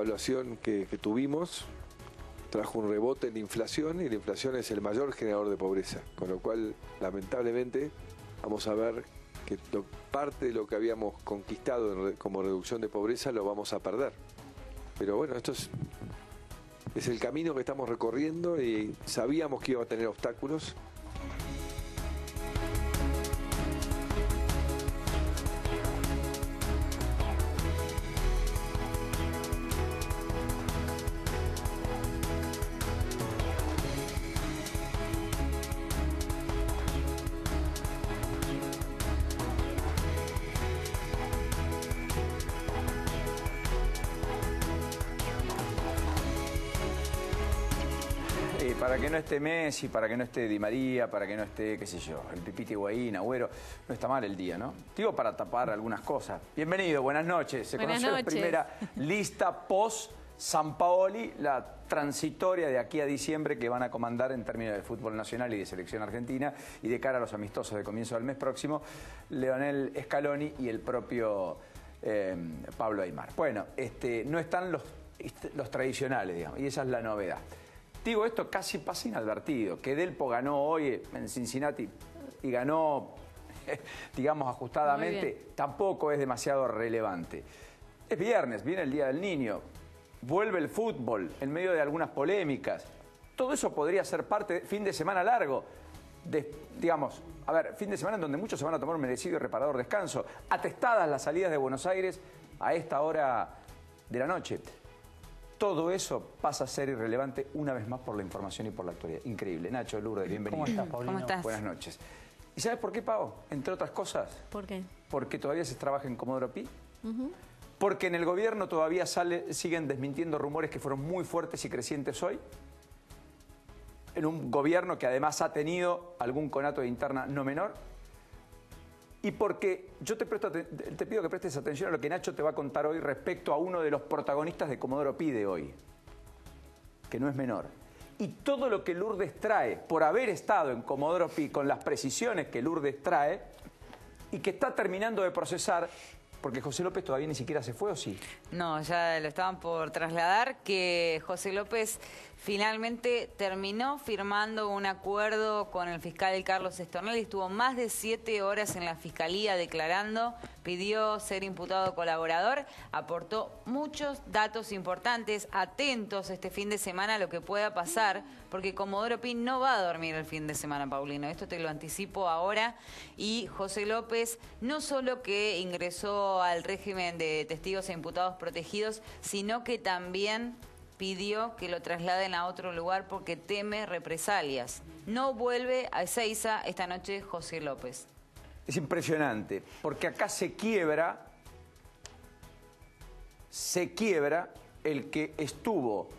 devaluación que tuvimos trajo un rebote en la inflación, y la inflación es el mayor generador de pobreza, con lo cual lamentablemente vamos a ver que parte de lo que habíamos conquistado como reducción de pobreza lo vamos a perder. Pero bueno, esto es el camino que estamos recorriendo y sabíamos que iba a tener obstáculos. Para que no esté Messi, para que no esté Di María, para que no esté, qué sé yo, el Pipita Higuaín, Agüero, no está mal el día, ¿no? Digo, para tapar algunas cosas. Bienvenido, buenas noches. Se conoció la primera lista post Sampaoli, la transitoria de aquí a diciembre que van a comandar en términos de fútbol nacional y de selección argentina, y de cara a los amistosos de comienzo del mes próximo, Leonel Scaloni y el propio Pablo Aimar. Bueno, no están los tradicionales, digamos, y esa es la novedad. Digo, esto casi pasa inadvertido, que Delpo ganó hoy en Cincinnati y ganó, digamos, ajustadamente, tampoco es demasiado relevante. Es viernes, viene el Día del Niño, vuelve el fútbol en medio de algunas polémicas. Todo eso podría ser parte de fin de semana largo, digamos, a ver, fin de semana en donde muchos se van a tomar un merecido y reparador descanso, atestadas las salidas de Buenos Aires a esta hora de la noche. Todo eso pasa a ser irrelevante una vez más por la información y por la actualidad. Increíble. Nacho, Lourdes, bienvenido. ¿Cómo estás, Paulino? ¿Cómo estás? Buenas noches. ¿Y sabes por qué, Pau? Entre otras cosas. ¿Por qué? Porque todavía se trabaja en Comodoro Pi. Porque en el gobierno todavía siguen desmintiendo rumores que fueron muy fuertes y crecientes hoy. En un gobierno que además ha tenido algún conato de interna no menor. Y porque yo te pido que prestes atención a lo que Nacho te va a contar hoy respecto a uno de los protagonistas de Comodoro Pi de hoy, que no es menor. Y todo lo que Lourdes trae, por haber estado en Comodoro Pi, con las precisiones que Lourdes trae, y que está terminando de procesar, porque José López todavía ni siquiera se fue, ¿o sí? No, ya lo estaban por trasladar, que José López finalmente terminó firmando un acuerdo con el fiscal Carlos Stornelli. Estuvo más de 7 horas en la fiscalía declarando, pidió ser imputado colaborador, aportó muchos datos importantes, atentos este fin de semana a lo que pueda pasar, porque Comodoro Pi no va a dormir el fin de semana, Paulino. Esto te lo anticipo ahora. Y José López no solo que ingresó al régimen de testigos e imputados protegidos, sino que también pidió que lo trasladen a otro lugar porque teme represalias. No vuelve a Ezeiza esta noche José López. Es impresionante, porque acá se quiebra el que estuvo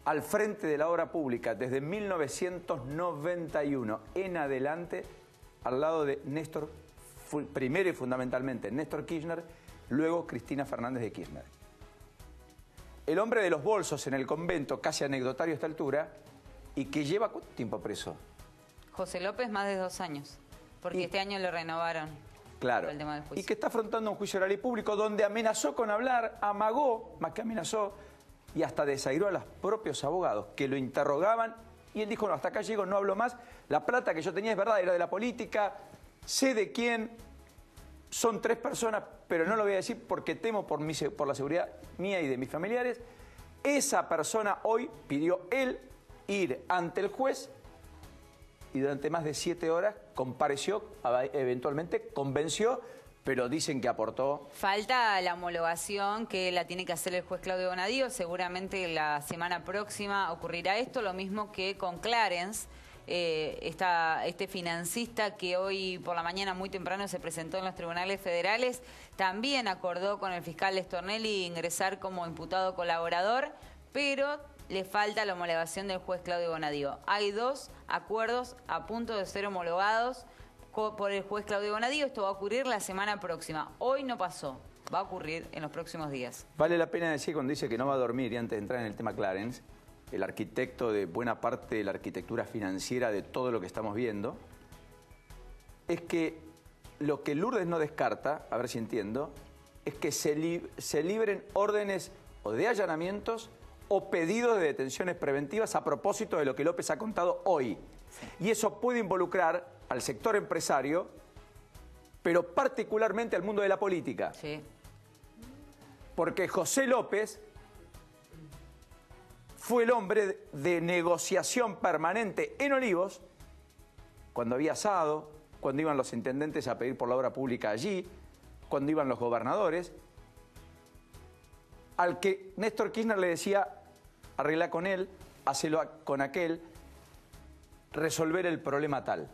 al frente de la obra pública desde 1991 en adelante, al lado de Néstor, primero y fundamentalmente Néstor Kirchner, luego Cristina Fernández de Kirchner. El hombre de los bolsos en el convento, casi anecdotario a esta altura, y que lleva ¿cuánto tiempo preso? José López, más de 2 años, porque este año lo renovaron. Claro, por el tema del juicio. Y que está afrontando un juicio oral y público donde amenazó con hablar, amagó, más que amenazó, y hasta desairó a los propios abogados que lo interrogaban, y él dijo, no, hasta acá llego, no hablo más, la plata que yo tenía es verdad, era de la política, sé de quién, son 3 personas, pero no lo voy a decir porque temo por la seguridad mía y de mis familiares. Esa persona hoy pidió él ir ante el juez y durante más de 7 horas compareció, eventualmente convenció, pero dicen que aportó. Falta la homologación que la tiene que hacer el juez Claudio Bonadío. Seguramente la semana próxima ocurrirá esto, lo mismo que con Clarence. Este financista que hoy por la mañana muy temprano se presentó en los tribunales federales, también acordó con el fiscal Stornelli ingresar como imputado colaborador, pero le falta la homologación del juez Claudio Bonadío. Hay 2 acuerdos a punto de ser homologados por el juez Claudio Bonadío. Esto va a ocurrir la semana próxima. Hoy no pasó, va a ocurrir en los próximos días. Vale la pena decir, cuando dice que no va a dormir, y antes de entrar en el tema Clarence, el arquitecto de buena parte de la arquitectura financiera de todo lo que estamos viendo, es que lo que Lourdes no descarta, a ver si entiendo, es que se libren órdenes o de allanamientos o pedidos de detenciones preventivas a propósito de lo que López ha contado hoy. Y eso puede involucrar al sector empresario, pero particularmente al mundo de la política. Sí. Porque José López fue el hombre de negociación permanente en Olivos, cuando había asado, cuando iban los intendentes a pedir por la obra pública allí, cuando iban los gobernadores, al que Néstor Kirchner le decía, arregla con él, hacelo con aquel, resolver el problema tal.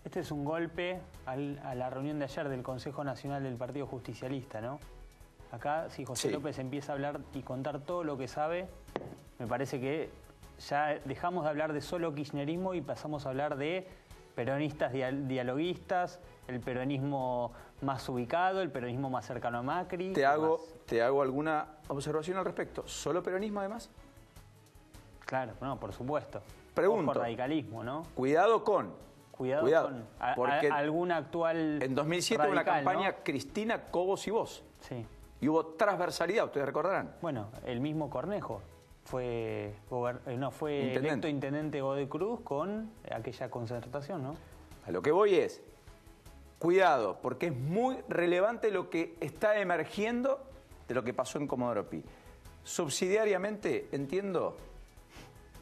Este es un golpe a la reunión de ayer del Consejo Nacional del Partido Justicialista, ¿no? Acá, si José López empieza a hablar y contar todo lo que sabe, me parece que ya dejamos de hablar de solo kirchnerismo y pasamos a hablar de peronistas dialoguistas, el peronismo más ubicado, el peronismo más cercano a Macri. Te hago alguna observación al respecto. ¿Solo peronismo además? Claro, no, por supuesto. Pregunto. Por radicalismo, ¿no? Cuidado con porque alguna actual en 2007 hubo una campaña, ¿no? Cristina, Cobos y vos. Sí. Y hubo transversalidad, ustedes recordarán. Bueno, el mismo Cornejo fue electo intendente Godoy Cruz con aquella concertación, ¿no? A lo que voy es, cuidado, porque es muy relevante lo que está emergiendo de lo que pasó en Comodoro Pi. Subsidiariamente, entiendo,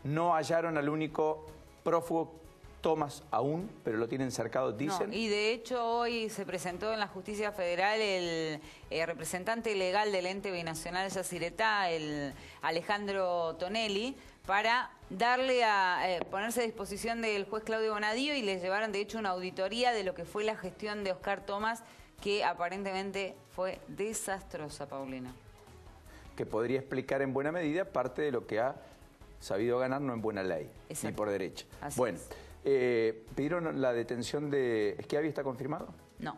no hallaron al único prófugo Tomás aún, pero lo tienen cercado, dicen. No, y de hecho hoy se presentó en la Justicia Federal el representante legal del ente binacional Yacyretá, el Alejandro Tonelli, para darle ponerse a disposición del juez Claudio Bonadío, y le llevaron de hecho una auditoría de lo que fue la gestión de Oscar Tomás, que aparentemente fue desastrosa, Paulina. Que podría explicar en buena medida parte de lo que ha sabido ganar no en buena ley, ni por derecho. Así bueno, es. ¿Pidieron la detención de Schiavi? ¿Está confirmado? No.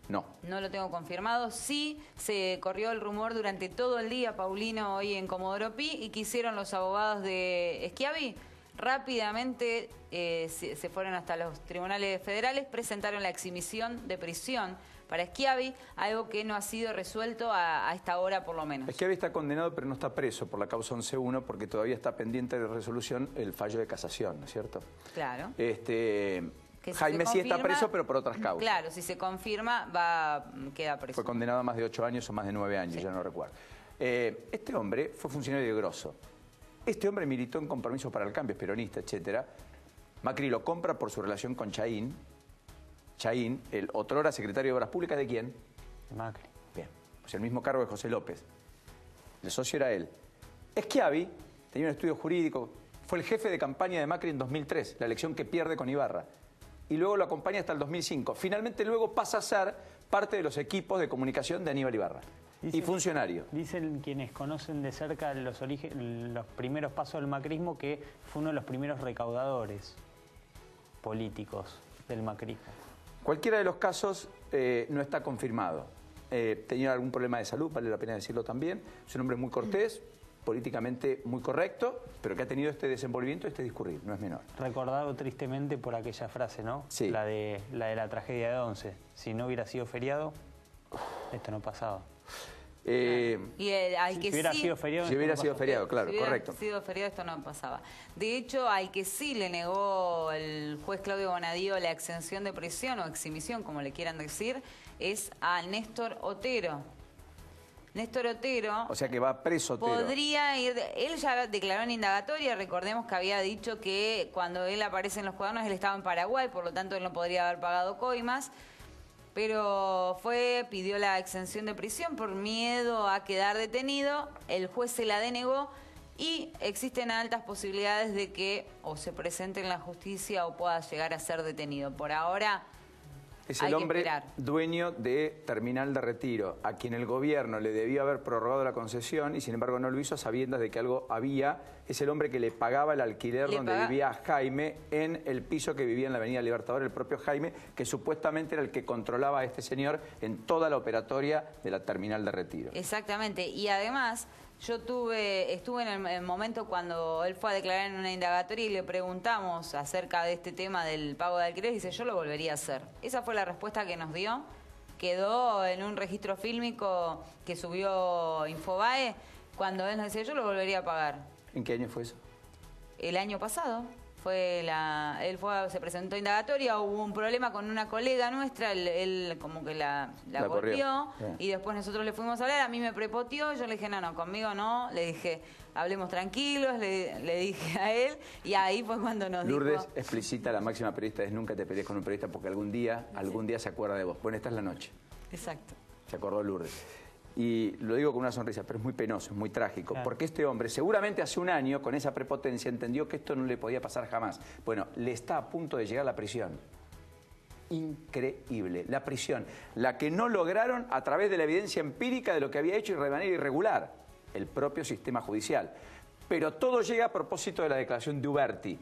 No. No lo tengo confirmado. Sí, se corrió el rumor durante todo el día, Paulino, hoy en Comodoro Pi, y quisieron los abogados de Schiavi rápidamente se fueron hasta los tribunales federales, presentaron la exhibición de prisión para Schiavi, algo que no ha sido resuelto a esta hora por lo menos. Schiavi está condenado pero no está preso por la causa 11.1 porque todavía está pendiente de resolución el fallo de casación, ¿no es cierto? Claro. Jaime sí está preso, pero por otras causas. Claro, si se confirma, queda preso. Fue condenado a más de 8 años o más de 9 años, sí. Ya no recuerdo. Este hombre fue funcionario de Grosso. Este hombre militó en Compromiso para el Cambio, es peronista, etcétera. Macri lo compra por su relación con Chaín. Chaín, el otrora secretario de Obras Públicas, ¿de quién? De Macri. Bien, pues el mismo cargo de José López. El socio era él. Schiavi tenía un estudio jurídico, fue el jefe de campaña de Macri en 2003, la elección que pierde con Ibarra. Y luego lo acompaña hasta el 2005. Finalmente luego pasa a ser parte de los equipos de comunicación de Aníbal Ibarra. Y funcionario. Dicen quienes conocen de cerca los primeros pasos del macrismo que fue uno de los primeros recaudadores políticos del macrismo. Cualquiera de los casos no está confirmado. Tenía algún problema de salud, vale la pena decirlo también. Es un hombre muy cortés, políticamente muy correcto, pero que ha tenido este desenvolvimiento, este discurrir, no es menor. Recordado tristemente por aquella frase, ¿no? Sí. La de la tragedia de 11. Si no hubiera sido feriado, esto no pasaba. Y al que si hubiera sido feriado, si hubiera sido feriado, claro, correcto. Si hubiera sido feriado, esto no pasaba. De hecho, al que sí le negó el juez Claudio Bonadío la exención de prisión o exhibición, como le quieran decir, es a Néstor Otero. Néstor Otero... O sea que va preso Otero. Podría ir... Él ya declaró en indagatoria, recordemos que había dicho que cuando él aparece en los cuadernos él estaba en Paraguay, por lo tanto él no podría haber pagado coimas, pero pidió la exención de prisión por miedo a quedar detenido, el juez se la denegó y existen altas posibilidades de que o se presente en la justicia o pueda llegar a ser detenido. Por ahora... Es el hombre dueño de Terminal de Retiro, a quien el gobierno le debía haber prorrogado la concesión y sin embargo no lo hizo a sabiendas de que algo había. Es el hombre que le pagaba el alquiler donde vivía Jaime en el piso que vivía en la Avenida Libertador, el propio Jaime, que supuestamente era el que controlaba a este señor en toda la operatoria de la Terminal de Retiro. Exactamente, y además... Yo estuve en el momento cuando él fue a declarar en una indagatoria y le preguntamos acerca de este tema del pago de alquiler y dice, yo lo volvería a hacer. Esa fue la respuesta que nos dio quedó en un registro fílmico que subió Infobae, cuando él nos decía, yo lo volvería a pagar. ¿En qué año fue eso? El año pasado. Se presentó indagatoria, hubo un problema con una colega nuestra, él como que la golpeó, y después nosotros le fuimos a hablar, a mí me prepoteó, yo le dije, no, conmigo no, le dije, hablemos tranquilos, le dije a él, y ahí fue cuando nos Lourdes dijo... explicita, la máxima periodista es nunca te pelees con un periodista porque algún día se acuerda de vos. Bueno, esta es la noche. Exacto. Se acordó Lourdes. Y lo digo con una sonrisa, pero es muy penoso, es muy trágico, porque este hombre seguramente hace un año, con esa prepotencia, entendió que esto no le podía pasar jamás. Bueno, le está a punto de llegar a la prisión. Increíble, la prisión, la que no lograron a través de la evidencia empírica de lo que había hecho de manera irregular, el propio sistema judicial. Pero todo llega a propósito de la declaración de Uberti,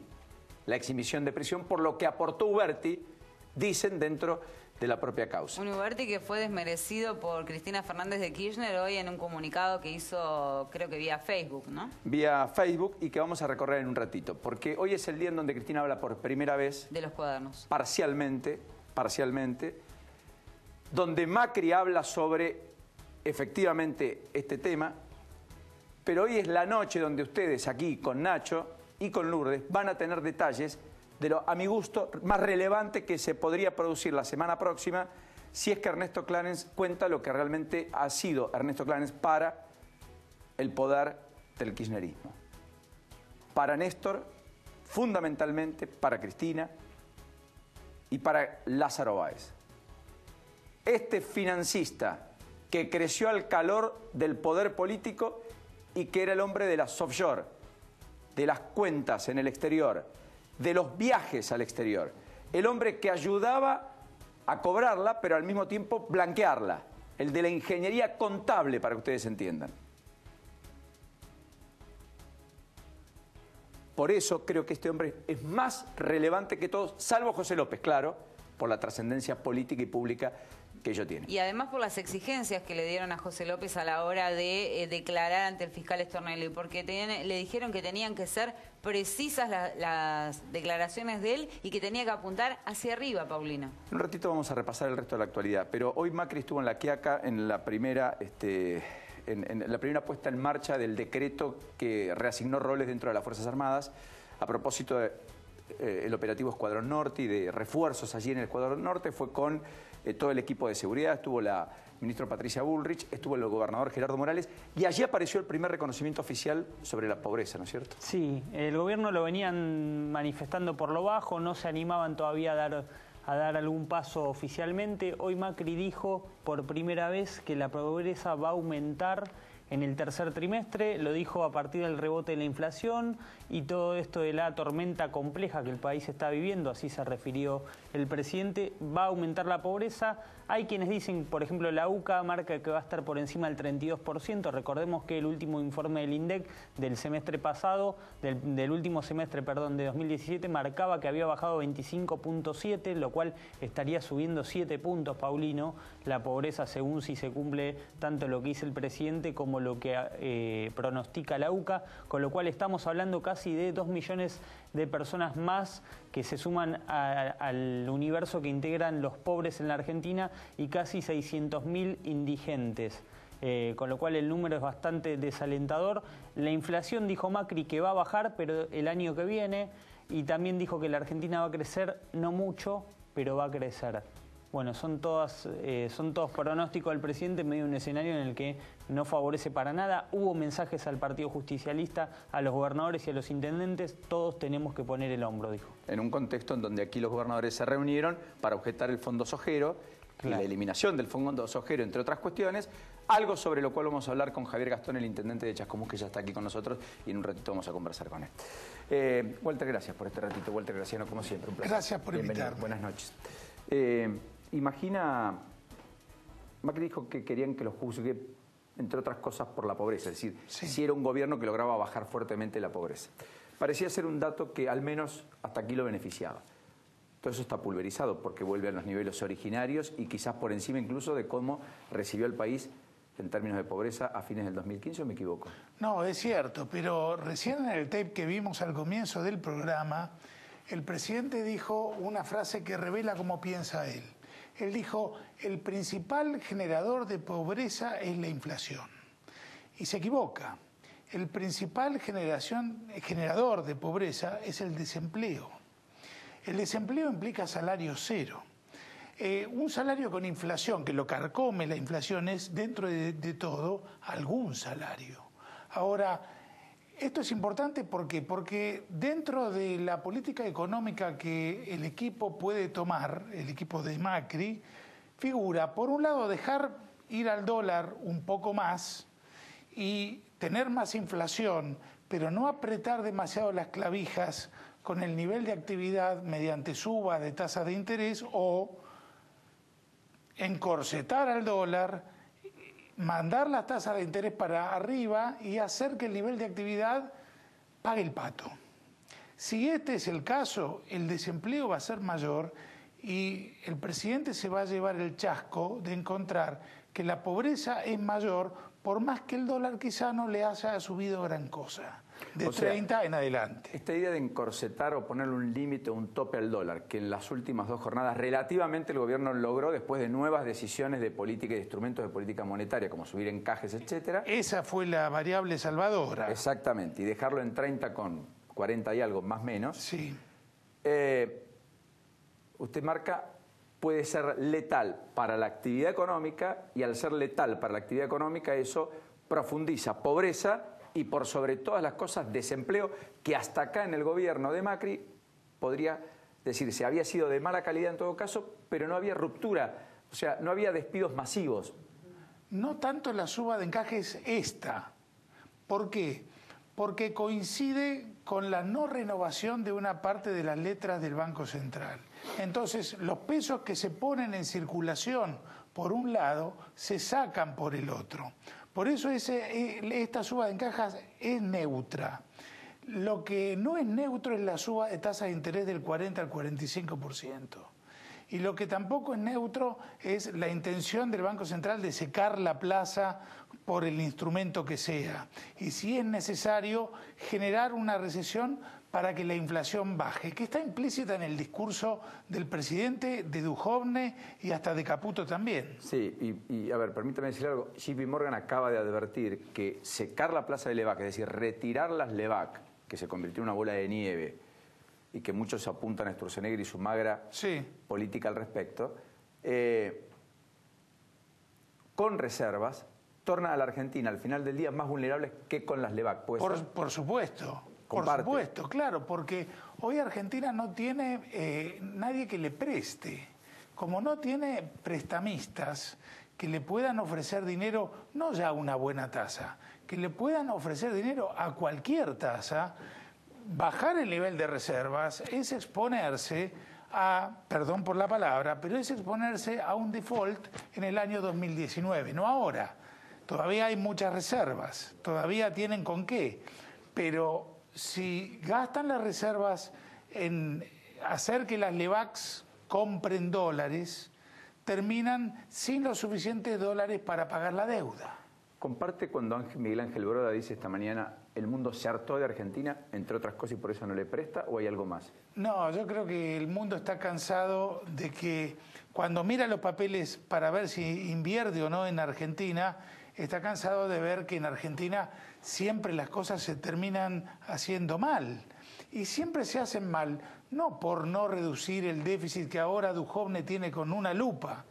la exhibición de prisión, por lo que aportó Uberti, dicen dentro de la propia causa. Un Uberti que fue desmerecido por Cristina Fernández de Kirchner hoy en un comunicado que hizo, creo que vía Facebook, ¿no? Vía Facebook, y que vamos a recorrer en un ratito, porque hoy es el día en donde Cristina habla por primera vez... De los cuadernos. Parcialmente, donde Macri habla sobre, efectivamente, este tema, pero hoy es la noche donde ustedes aquí, con Nacho y con Lourdes, van a tener detalles de lo, a mi gusto, más relevante que se podría producir la semana próxima si es que Ernesto Clanes cuenta lo que realmente ha sido Ernesto Clanes para el poder del kirchnerismo. Para Néstor, fundamentalmente para Cristina y para Lázaro Báez. Este financista que creció al calor del poder político y que era el hombre de las offshore, de las cuentas en el exterior, de los viajes al exterior. El hombre que ayudaba a cobrarla, pero al mismo tiempo blanquearla. El de la ingeniería contable, para que ustedes entiendan. Por eso creo que este hombre es más relevante que todos, salvo José López, claro, por la trascendencia política y pública que ello tiene. Y además por las exigencias que le dieron a José López a la hora de declarar ante el fiscal Stornelli, porque le dijeron que tenían que ser precisas las declaraciones de él y que tenía que apuntar hacia arriba, Paulino. En un ratito vamos a repasar el resto de la actualidad, pero hoy Macri estuvo en La Quiaca en la primera... En la primera puesta en marcha del decreto que reasignó roles dentro de las Fuerzas Armadas a propósito del operativo Escuadrón Norte y de refuerzos allí en el Escuadrón Norte. Fue con todo el equipo de seguridad, estuvo la ministra Patricia Bullrich, estuvo el gobernador Gerardo Morales y allí apareció el primer reconocimiento oficial sobre la pobreza, ¿no es cierto? Sí, el gobierno lo venían manifestando por lo bajo, no se animaban todavía a dar algún paso oficialmente. Hoy Macri dijo por primera vez que la pobreza va a aumentar en el tercer trimestre, lo dijo a partir del rebote de la inflación y todo esto de la tormenta compleja que el país está viviendo, así se refirió el presidente, va a aumentar la pobreza. Hay quienes dicen, por ejemplo, la UCA marca que va a estar por encima del 32%. Recordemos que el último informe del INDEC del semestre pasado, del último semestre, perdón, de 2017, marcaba que había bajado 25.7, lo cual estaría subiendo 7 puntos, Paulino, la pobreza según si se cumple tanto lo que dice el presidente como lo que pronostica la UCA, con lo cual estamos hablando casi de 2 millones de personas más que se suman al universo que integran los pobres en la Argentina y casi 600.000 indigentes. Con lo cual el número es bastante desalentador. La inflación, dijo Macri, que va a bajar, pero el año que viene, y también dijo que la Argentina va a crecer, no mucho, pero va a crecer. Bueno, son todos pronósticos del presidente en medio de un escenario en el que no favorece para nada. Hubo mensajes al Partido Justicialista, a los gobernadores y a los intendentes. Todos tenemos que poner el hombro, dijo. En un contexto en donde aquí los gobernadores se reunieron para objetar el fondo sojero, claro, y la eliminación del fondo sojero, entre otras cuestiones, algo sobre lo cual vamos a hablar con Javier Gastón, el intendente de Chascomús, que ya está aquí con nosotros, y en un ratito vamos a conversar con él. Walter, gracias por este ratito. Walter Graciano, como siempre, un placer. Gracias por invitarme. Buenas noches. Imagina, Macri dijo que querían que lo juzgue, entre otras cosas, por la pobreza, es decir, sí, si era un gobierno que lograba bajar fuertemente la pobreza. Parecía ser un dato que al menos hasta aquí lo beneficiaba. Todo eso está pulverizado porque vuelve a los niveles originarios y quizás por encima incluso de cómo recibió el país en términos de pobreza a fines del 2015, ¿o me equivoco? No, es cierto, pero recién en el tape que vimos al comienzo del programa, el presidente dijo una frase que revela cómo piensa él. Él dijo, el principal generador de pobreza es la inflación. Y se equivoca. El principal generador de pobreza es el desempleo. El desempleo implica salario cero. Un salario con inflación, que lo carcome la inflación, es dentro de todo algún salario. Ahora, esto es importante porque dentro de la política económica que el equipo puede tomar, el equipo de Macri, figura, por un lado, dejar ir al dólar un poco más y tener más inflación, pero no apretar demasiado las clavijas con el nivel de actividad mediante suba de tasas de interés o encorsetar al dólar, mandar las tasas de interés para arriba y hacer que el nivel de actividad pague el pato. Si este es el caso, el desempleo va a ser mayor y el presidente se va a llevar el chasco de encontrar que la pobreza es mayor, por más que el dólar quizá no le haya subido gran cosa, de 30 en adelante. Esta idea de encorsetar o ponerle un límite o un tope al dólar, que en las últimas 2 jornadas relativamente el gobierno logró después de nuevas decisiones de política y de instrumentos de política monetaria, como subir encajes, etcétera. Esa fue la variable salvadora. Exactamente, y dejarlo en 30 con 40 y algo, más o menos. Sí. Usted marca, puede ser letal para la actividad económica, y al ser letal para la actividad económica eso profundiza pobreza y por sobre todas las cosas desempleo, que hasta acá en el gobierno de Macri podría decirse había sido de mala calidad en todo caso, pero no había ruptura, o sea, no había despidos masivos. No tanto la suba de encajes esta. ¿Por qué? Porque coincide con la no renovación de una parte de las letras del Banco Central. Entonces, los pesos que se ponen en circulación por un lado, se sacan por el otro. Por eso esta suba de encajes es neutra. Lo que no es neutro es la suba de tasas de interés del 40 al 45%. Y lo que tampoco es neutro es la intención del Banco Central de secar la plaza por el instrumento que sea. Y si es necesario, generar una recesión para que la inflación baje, que está implícita en el discurso del presidente, de Duhovne y hasta de Caputo también. Sí, y a ver, permítame decir algo. JP Morgan acaba de advertir que secar la plaza de LEVAC, es decir, retirar las LEVAC, que se convirtió en una bola de nieve, y que muchos apuntan a Sturzenegger y su magra política al respecto, con reservas, torna a la Argentina al final del día más vulnerable que con las LEVAC. Por supuesto, por supuesto, claro, porque hoy Argentina no tiene nadie que le preste. Como no tiene prestamistas que le puedan ofrecer dinero, no ya a una buena tasa, que le puedan ofrecer dinero a cualquier tasa, bajar el nivel de reservas es exponerse a, perdón por la palabra, pero es exponerse a un default en el año 2019, no ahora. Todavía hay muchas reservas, todavía tienen con qué, pero si gastan las reservas en hacer que las LEVACs compren dólares, terminan sin los suficientes dólares para pagar la deuda. Comparte cuando Miguel Ángel Broda dice esta mañana, el mundo se hartó de Argentina, entre otras cosas, y por eso no le presta, ¿o hay algo más? No, yo creo que el mundo está cansado de que cuando mira los papeles para ver si invierte o no en Argentina, está cansado de ver que en Argentina siempre las cosas se terminan haciendo mal. Y siempre se hacen mal, no por no reducir el déficit que ahora Duhovne tiene con una lupa,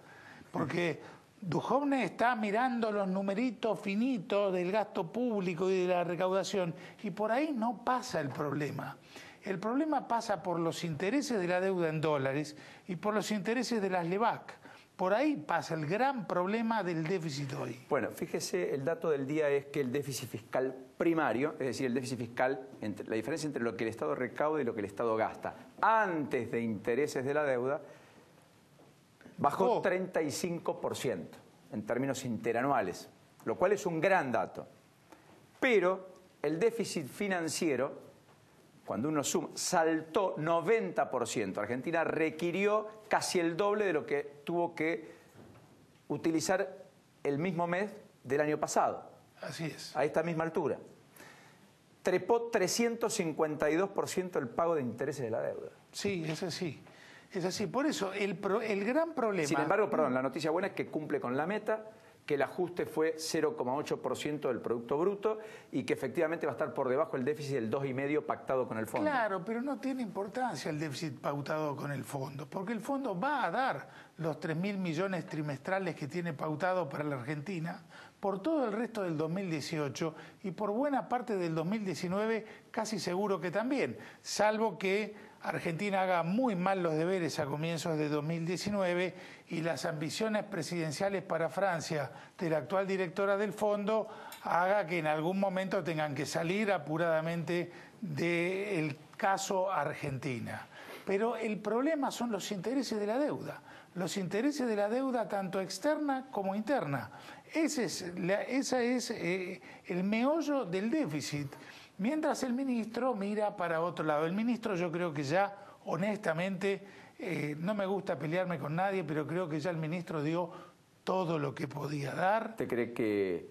porque Duhovne está mirando los numeritos finitos del gasto público y de la recaudación, y por ahí no pasa el problema. El problema pasa por los intereses de la deuda en dólares y por los intereses de las LEVAC. Por ahí pasa el gran problema del déficit hoy. Bueno, fíjese, el dato del día es que el déficit fiscal primario, es decir, el déficit fiscal, la diferencia entre lo que el Estado recauda y lo que el Estado gasta, antes de intereses de la deuda, bajó 35% en términos interanuales, lo cual es un gran dato. Pero el déficit financiero, cuando uno suma, saltó 90%. Argentina requirió casi el doble de lo que tuvo que utilizar el mismo mes del año pasado. Así es. A esta misma altura. Trepó 352% el pago de intereses de la deuda. Sí, es así. Es así, por eso el gran problema... Sin embargo, perdón, la noticia buena es que cumple con la meta, que el ajuste fue 0,8% del Producto Bruto y que efectivamente va a estar por debajo el déficit del 2,5% pactado con el fondo. Claro, pero no tiene importancia el déficit pautado con el fondo, porque el fondo va a dar los 3.000 millones trimestrales que tiene pautado para la Argentina por todo el resto del 2018 y por buena parte del 2019 casi seguro que también, salvo que Argentina haga muy mal los deberes a comienzos de 2019 y las ambiciones presidenciales para Francia de la actual directora del fondo haga que en algún momento tengan que salir apuradamente del caso Argentina. Pero el problema son los intereses de la deuda. Los intereses de la deuda tanto externa como interna. Ese es el meollo del déficit. Mientras el ministro mira para otro lado. El ministro yo creo que ya, honestamente, no me gusta pelearme con nadie, pero creo que ya el ministro dio todo lo que podía dar. ¿Usted cree que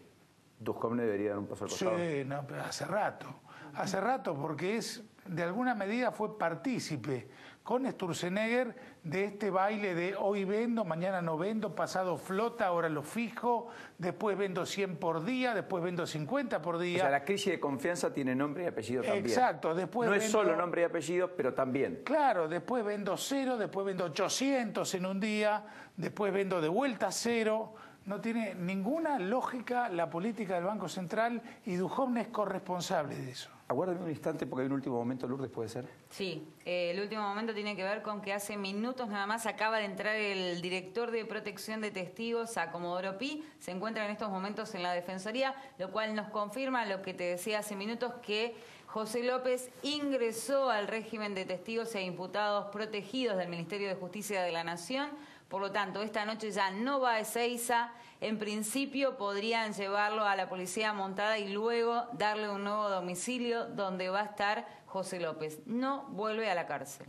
Duhovne debería dar un paso al costado? Sí, no, pero hace rato, porque de alguna medida fue partícipe con Sturzenegger de este baile de hoy vendo, mañana no vendo, pasado flota, ahora lo fijo, después vendo 100 por día, después vendo 50 por día. O sea, la crisis de confianza tiene nombre y apellido también. Exacto, después no es solo nombre y apellido, pero también. Claro, después vendo 0, después vendo 800 en un día, después vendo de vuelta 0. No tiene ninguna lógica la política del Banco Central y Duhovne es corresponsable de eso. Aguárdame un instante porque hay un último momento, Lourdes, ¿puede ser? Sí, el último momento tiene que ver con que hace minutos nada más acaba de entrar el director de protección de testigos a Comodoro Pi, se encuentra en estos momentos en la Defensoría, lo cual nos confirma lo que te decía hace minutos, que José López ingresó al régimen de testigos e imputados protegidos del Ministerio de Justicia de la Nación. Por lo tanto, esta noche ya no va a Ezeiza. En principio podrían llevarlo a la policía montada y luego darle un nuevo domicilio donde va a estar José López. No vuelve a la cárcel.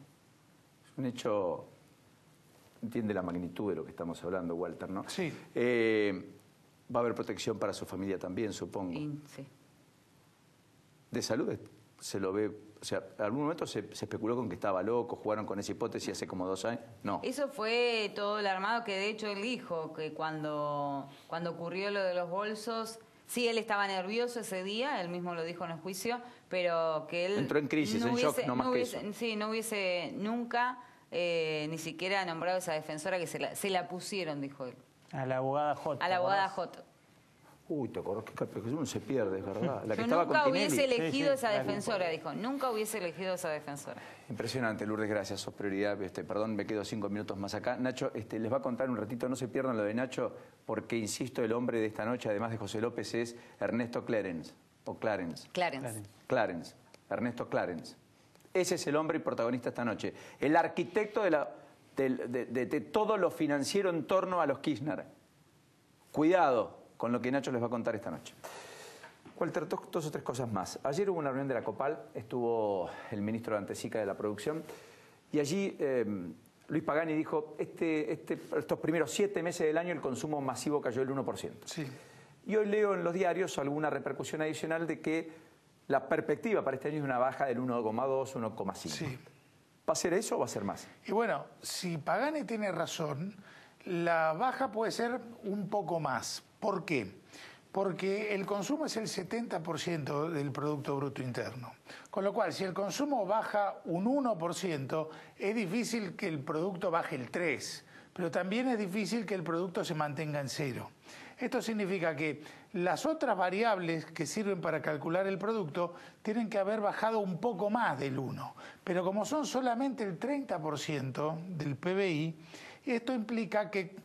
Es un hecho, entiende la magnitud de lo que estamos hablando, Walter, ¿no? Sí. Va a haber protección para su familia también, supongo. Sí. De salud se lo ve, o sea, en algún momento se especuló con que estaba loco, jugaron con esa hipótesis hace como 2 años, no. Eso fue todo el armado que de hecho él dijo, que cuando ocurrió lo de los bolsos, sí, él estaba nervioso ese día, él mismo lo dijo en el juicio, pero que él... Entró en crisis, en shock, no más que eso. Sí, no hubiese nunca ni siquiera nombrado a esa defensora que se la pusieron, dijo él. A la abogada J. A la abogada J. Uy, te acordás que uno se pierde, es verdad. La que Yo estaba nunca con Tinelli. hubiese elegido esa claro. defensora, dijo. Nunca hubiese elegido esa defensora. Impresionante, Lourdes, gracias, sos prioridad. Perdón, me quedo 5 minutos más acá. Nacho, les va a contar un ratito, no se pierdan lo de Nacho, porque, insisto, el hombre de esta noche, además de José López, es Ernesto Clarence. O Clarence. Clarence. Ernesto Clarence. Ese es el hombre y protagonista esta noche. El arquitecto de todo lo financiero en torno a los Kirchner. Cuidado con lo que Nacho les va a contar esta noche. Walter, 2 o 3 cosas más. Ayer hubo una reunión de la COPAL, estuvo el ministro de Antesica de la Producción, y allí Luis Pagani dijo, estos primeros 7 meses del año el consumo masivo cayó el 1%. Sí. Y hoy leo en los diarios alguna repercusión adicional de que la perspectiva para este año es una baja del 1,2, 1,5. Sí. ¿Va a ser eso o va a ser más? Y bueno, si Pagani tiene razón, la baja puede ser un poco más. ¿Por qué? Porque el consumo es el 70% del Producto Bruto Interno. Con lo cual, si el consumo baja un 1%, es difícil que el producto baje el 3%, pero también es difícil que el producto se mantenga en 0. Esto significa que las otras variables que sirven para calcular el producto tienen que haber bajado un poco más del 1%. Pero como son solamente el 30% del PBI, esto implica que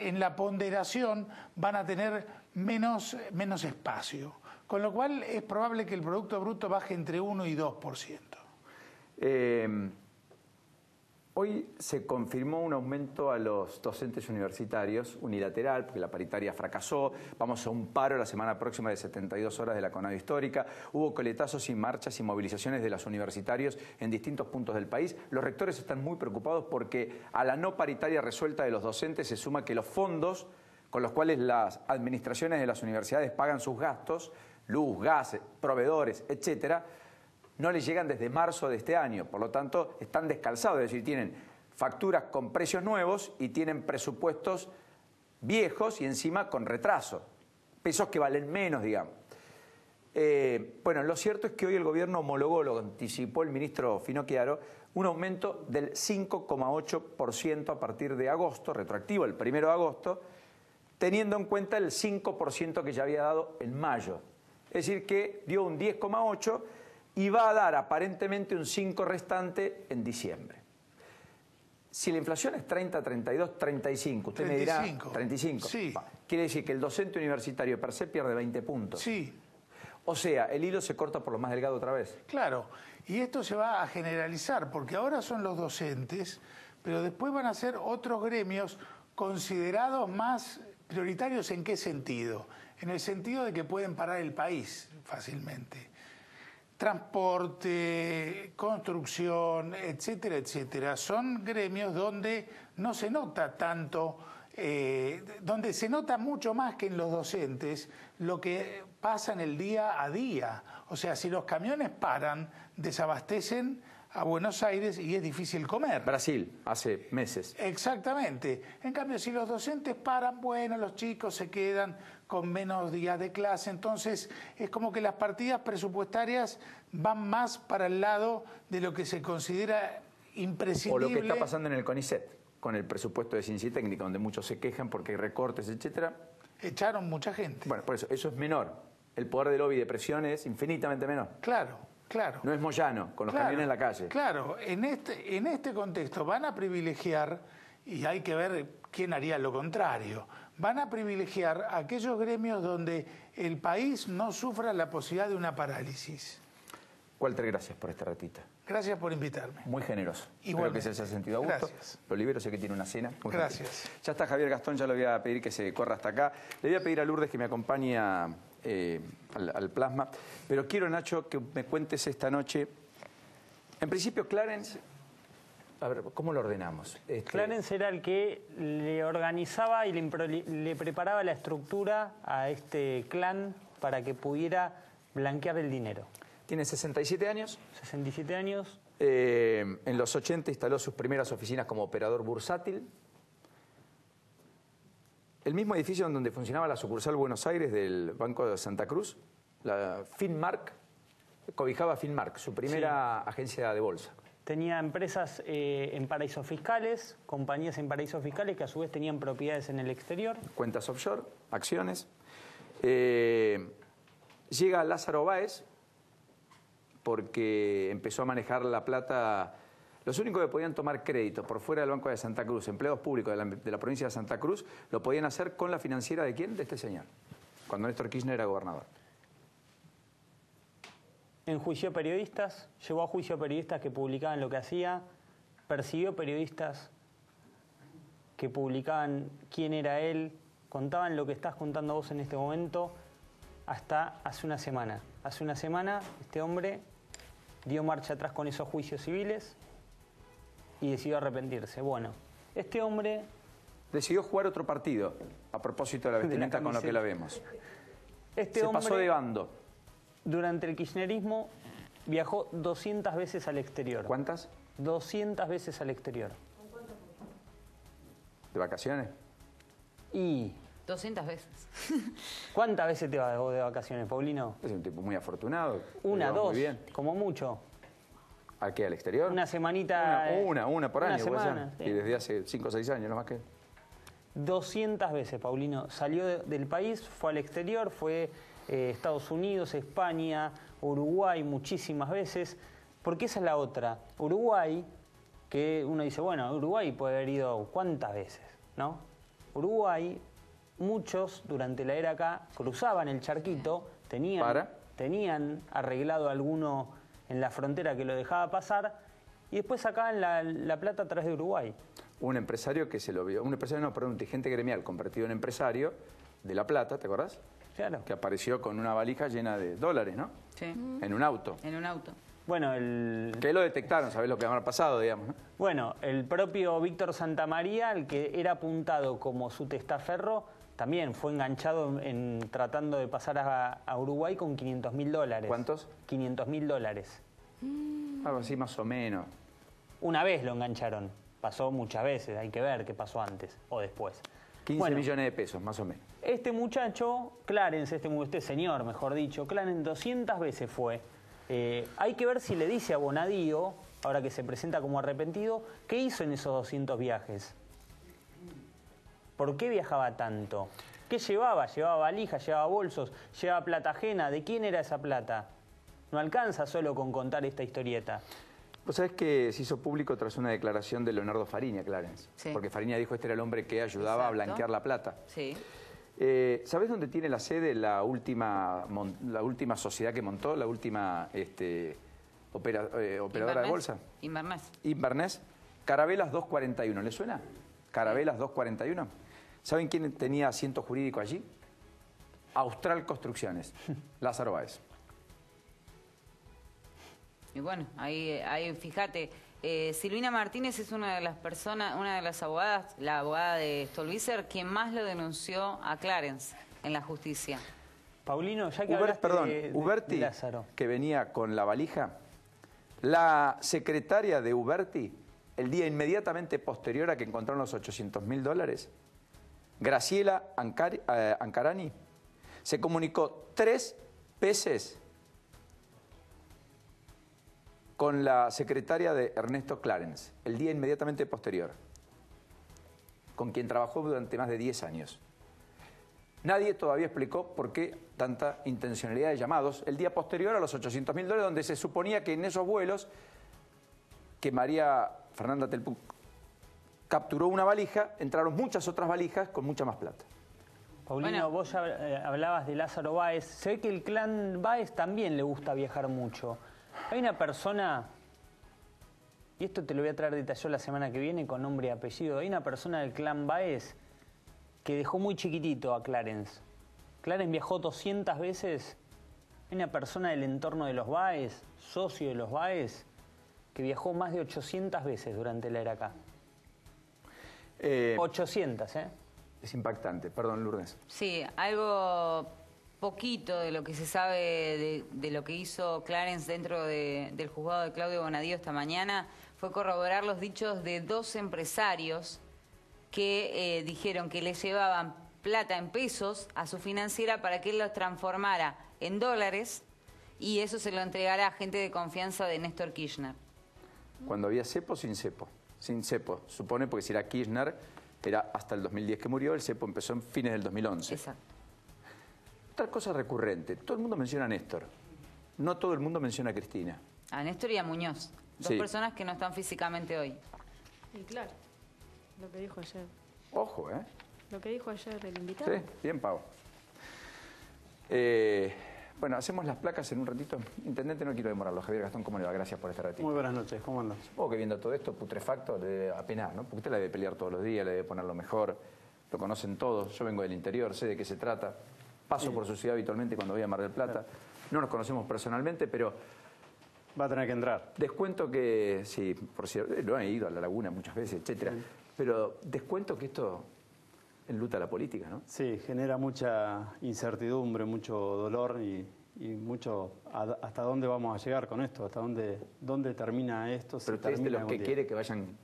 en la ponderación van a tener menos espacio. Con lo cual es probable que el Producto Bruto baje entre 1 y 2%. Hoy se confirmó un aumento a los docentes universitarios unilateral, porque la paritaria fracasó. Vamos a un paro la semana próxima de 72 horas de la CONADO histórica. Hubo coletazos y marchas y movilizaciones de los universitarios en distintos puntos del país. Los rectores están muy preocupados porque a la no paritaria resuelta de los docentes se suma que los fondos con los cuales las administraciones de las universidades pagan sus gastos, luz, gas, proveedores, etcétera, no les llegan desde marzo de este año. Por lo tanto, están descalzados, es decir, tienen facturas con precios nuevos y tienen presupuestos viejos y encima con retraso. Pesos que valen menos, digamos. Bueno, lo cierto es que hoy el gobierno homologó, lo anticipó el ministro Finocchiaro, un aumento del 5,8% a partir de agosto, retroactivo el 1 de agosto, teniendo en cuenta el 5% que ya había dado en mayo. Es decir, que dio un 10,8% y va a dar aparentemente un 5% restante en diciembre. Si la inflación es 30, 32, 35, usted 35. Me dirá 35. Sí. Quiere decir que el docente universitario per se pierde 20 puntos. Sí. O sea, el hilo se corta por lo más delgado otra vez. Claro, y esto se va a generalizar, porque ahora son los docentes, pero después van a ser otros gremios considerados más prioritarios. ¿En qué sentido? En el sentido de que pueden parar el país fácilmente. Transporte, construcción, etcétera, etcétera. Son gremios donde no se nota tanto, donde se nota mucho más que en los docentes lo que pasa en el día a día. O sea, si los camiones paran, desabastecen a Buenos Aires y es difícil comer. Brasil, hace meses. Exactamente. En cambio, si los docentes paran, bueno, los chicos se quedan con menos días de clase. Entonces, es como que las partidas presupuestarias van más para el lado de lo que se considera imprescindible. O lo que está pasando en el CONICET, con el presupuesto de ciencia y técnica, donde muchos se quejan porque hay recortes, etcétera. Echaron mucha gente. Bueno, por eso es menor. El poder de lobby y de presión es infinitamente menor. Claro. Claro. No es Moyano, con los camiones en la calle. Claro, en este contexto van a privilegiar, y hay que ver quién haría lo contrario, van a privilegiar aquellos gremios donde el país no sufra la posibilidad de una parálisis. Walter, gracias por esta ratita. Gracias por invitarme. Muy generoso. Igualmente. Espero que se haya sentido a gusto. Gracias. Lo libero, sé que tiene una cena. Muy gracias. Gentil. Ya está Javier Gastón, ya le voy a pedir que se corra hasta acá. Le voy a pedir a Lourdes que me acompañe al plasma. Pero quiero, Nacho, que me cuentes esta noche. En principio, Clarence, a ver, ¿cómo lo ordenamos? Clarence era el que le organizaba y le preparaba la estructura a este clan para que pudiera blanquear el dinero. Tiene 67 años. 67 años. En los 80 instaló sus primeras oficinas como operador bursátil. El mismo edificio en donde funcionaba la sucursal Buenos Aires del Banco de Santa Cruz, la Finmark, cobijaba a Finmark, su primera agencia de bolsa. Tenía empresas en paraísos fiscales, compañías en paraísos fiscales que a su vez tenían propiedades en el exterior. Cuentas offshore, acciones. Llega Lázaro Báez, porque empezó a manejar la plata. Los únicos que podían tomar crédito por fuera del Banco de Santa Cruz, empleados públicos de la provincia de Santa Cruz, lo podían hacer con la financiera ¿de quién? De este señor, cuando Néstor Kirchner era gobernador. Enjuició periodistas, llevó a juicio a periodistas que publicaban lo que hacía, persiguió periodistas que publicaban quién era él, contaban lo que estás contando vos en este momento, hasta hace una semana. Hace una semana este hombre dio marcha atrás con esos juicios civiles y decidió arrepentirse. Bueno, este hombre... Decidió jugar otro partido, a propósito de la vestimenta con lo que la vemos. Este Se hombre, pasó de bando. Durante el kirchnerismo viajó 200 veces al exterior. ¿Cuántas? 200 veces al exterior. ¿De vacaciones? Y 200 veces. ¿Cuántas veces te vas de vacaciones, Paulino? Es un tipo muy afortunado. Una, dos, muy bien. como mucho. ¿A qué? ¿Al exterior? Una semanita. Una por año. Semana, sí. Y desde hace 5 o 6 años, no más que... 200 veces, Paulino. Salió del país, fue al exterior, fue Estados Unidos, España, Uruguay, muchísimas veces. Porque esa es la otra. Uruguay, que uno dice, bueno, Uruguay puede haber ido ¿cuántas veces? ¿No? Uruguay, muchos durante la era acá cruzaban el charquito, tenían arreglado alguno en la frontera que lo dejaba pasar y después sacaban la plata a través de Uruguay. Un empresario que se lo vio, un dirigente gremial convertido en empresario de La Plata, ¿te acordás? Claro. Que apareció con una valija llena de dólares, ¿no? Sí. En un auto. En un auto. Bueno, que lo detectaron, ¿sabés lo que habrá pasado, digamos? ¿no? Bueno, el propio Víctor Santamaría, el que era apuntado como su testaferro, también fue enganchado tratando de pasar a Uruguay con $500.000. ¿Cuántos? $500.000. Algo así más o menos. Una vez lo engancharon. Pasó muchas veces, hay que ver qué pasó antes o después. 15 millones de pesos, más o menos. Este muchacho, Clarence, este señor, mejor dicho, Clarence 200 veces fue. Hay que ver si le dice a Bonadío, ahora que se presenta como arrepentido, ¿qué hizo en esos 200 viajes? ¿Por qué viajaba tanto? ¿Qué llevaba? ¿Llevaba valijas, llevaba bolsos, llevaba plata ajena? ¿De quién era esa plata? No alcanza solo con contar esta historieta. Vos sabés que se hizo público tras una declaración de Leonardo Fariña, Clarence. Sí. Porque Fariña dijo que este era el hombre que ayudaba a blanquear la plata. Sí. ¿Sabés dónde tiene la sede la última sociedad que montó, la última operadora de bolsa? Inverness. Carabelas 241, ¿le suena? Carabelas 241. ¿Saben quién tenía asiento jurídico allí? Austral Construcciones, Lázaro Báez. Y bueno, ahí fíjate, Silvina Martínez es una de las personas, una de las abogadas, la abogada de Stolbizer, quien más lo denunció a Clarence en la justicia. Paulino, ya que hablaste de Uberti, Lázaro, que venía con la valija, la secretaria de Uberti, el día inmediatamente posterior a que encontraron los $800.000, Graciela Ancarani, se comunicó 3 veces con la secretaria de Ernesto Clarence, el día inmediatamente posterior, con quien trabajó durante más de 10 años. Nadie todavía explicó por qué tanta intencionalidad de llamados el día posterior a los $800.000, donde se suponía que en esos vuelos que María Fernanda Telpuc capturó una valija, entraron muchas otras valijas con mucha más plata. Paulino, vos ya hablabas de Lázaro Báez. Se ve que el clan Báez también le gusta viajar mucho. Hay una persona, y esto te lo voy a traer detallado la semana que viene con nombre y apellido, hay una persona del clan Báez que dejó muy chiquitito a Clarence. Clarence viajó 200 veces. Hay una persona del entorno de los Báez, socio de los Báez, que viajó más de 800 veces durante la era acá. 800, ¿eh? Es impactante. Perdón, Lourdes. Sí, algo poquito de lo que se sabe de lo que hizo Clarence dentro del juzgado de Claudio Bonadío esta mañana fue corroborar los dichos de 2 empresarios que dijeron que le llevaban plata en pesos a su financiera para que él los transformara en dólares y eso se lo entregara a gente de confianza de Néstor Kirchner. Cuando había cepo, sin cepo. Sin cepo, supone, porque si era Kirchner, era hasta el 2010 que murió, el cepo empezó en fines del 2011. Exacto. Otra cosa recurrente, todo el mundo menciona a Néstor, no todo el mundo menciona a Cristina. A Néstor y a Muñoz, 2 personas que no están físicamente hoy. Y claro, lo que dijo ayer. Ojo, ¿eh? Lo que dijo ayer el invitado. Sí, bien, Pau. Bueno, hacemos las placas en un ratito. Intendente, no quiero demorarlo. Javier Gastón, ¿cómo le va? Gracias por este ratito. Muy buenas noches, ¿cómo andas? Supongo que viendo todo esto putrefacto le debe apenar, ¿no? Porque usted la debe pelear todos los días, le debe poner lo mejor. Lo conocen todos. Yo vengo del interior, sé de qué se trata. Paso por su ciudad habitualmente cuando voy a Mar del Plata. No nos conocemos personalmente, pero... Va a tener que entrar. Descuento que, sí, por cierto, lo he ido a la laguna muchas veces, etcétera. Pero descuento que esto enluta la política, ¿no? Sí, genera mucha incertidumbre, mucho dolor y mucho hasta dónde vamos a llegar con esto, hasta dónde termina esto. Pero usted es de los que quiere que vayan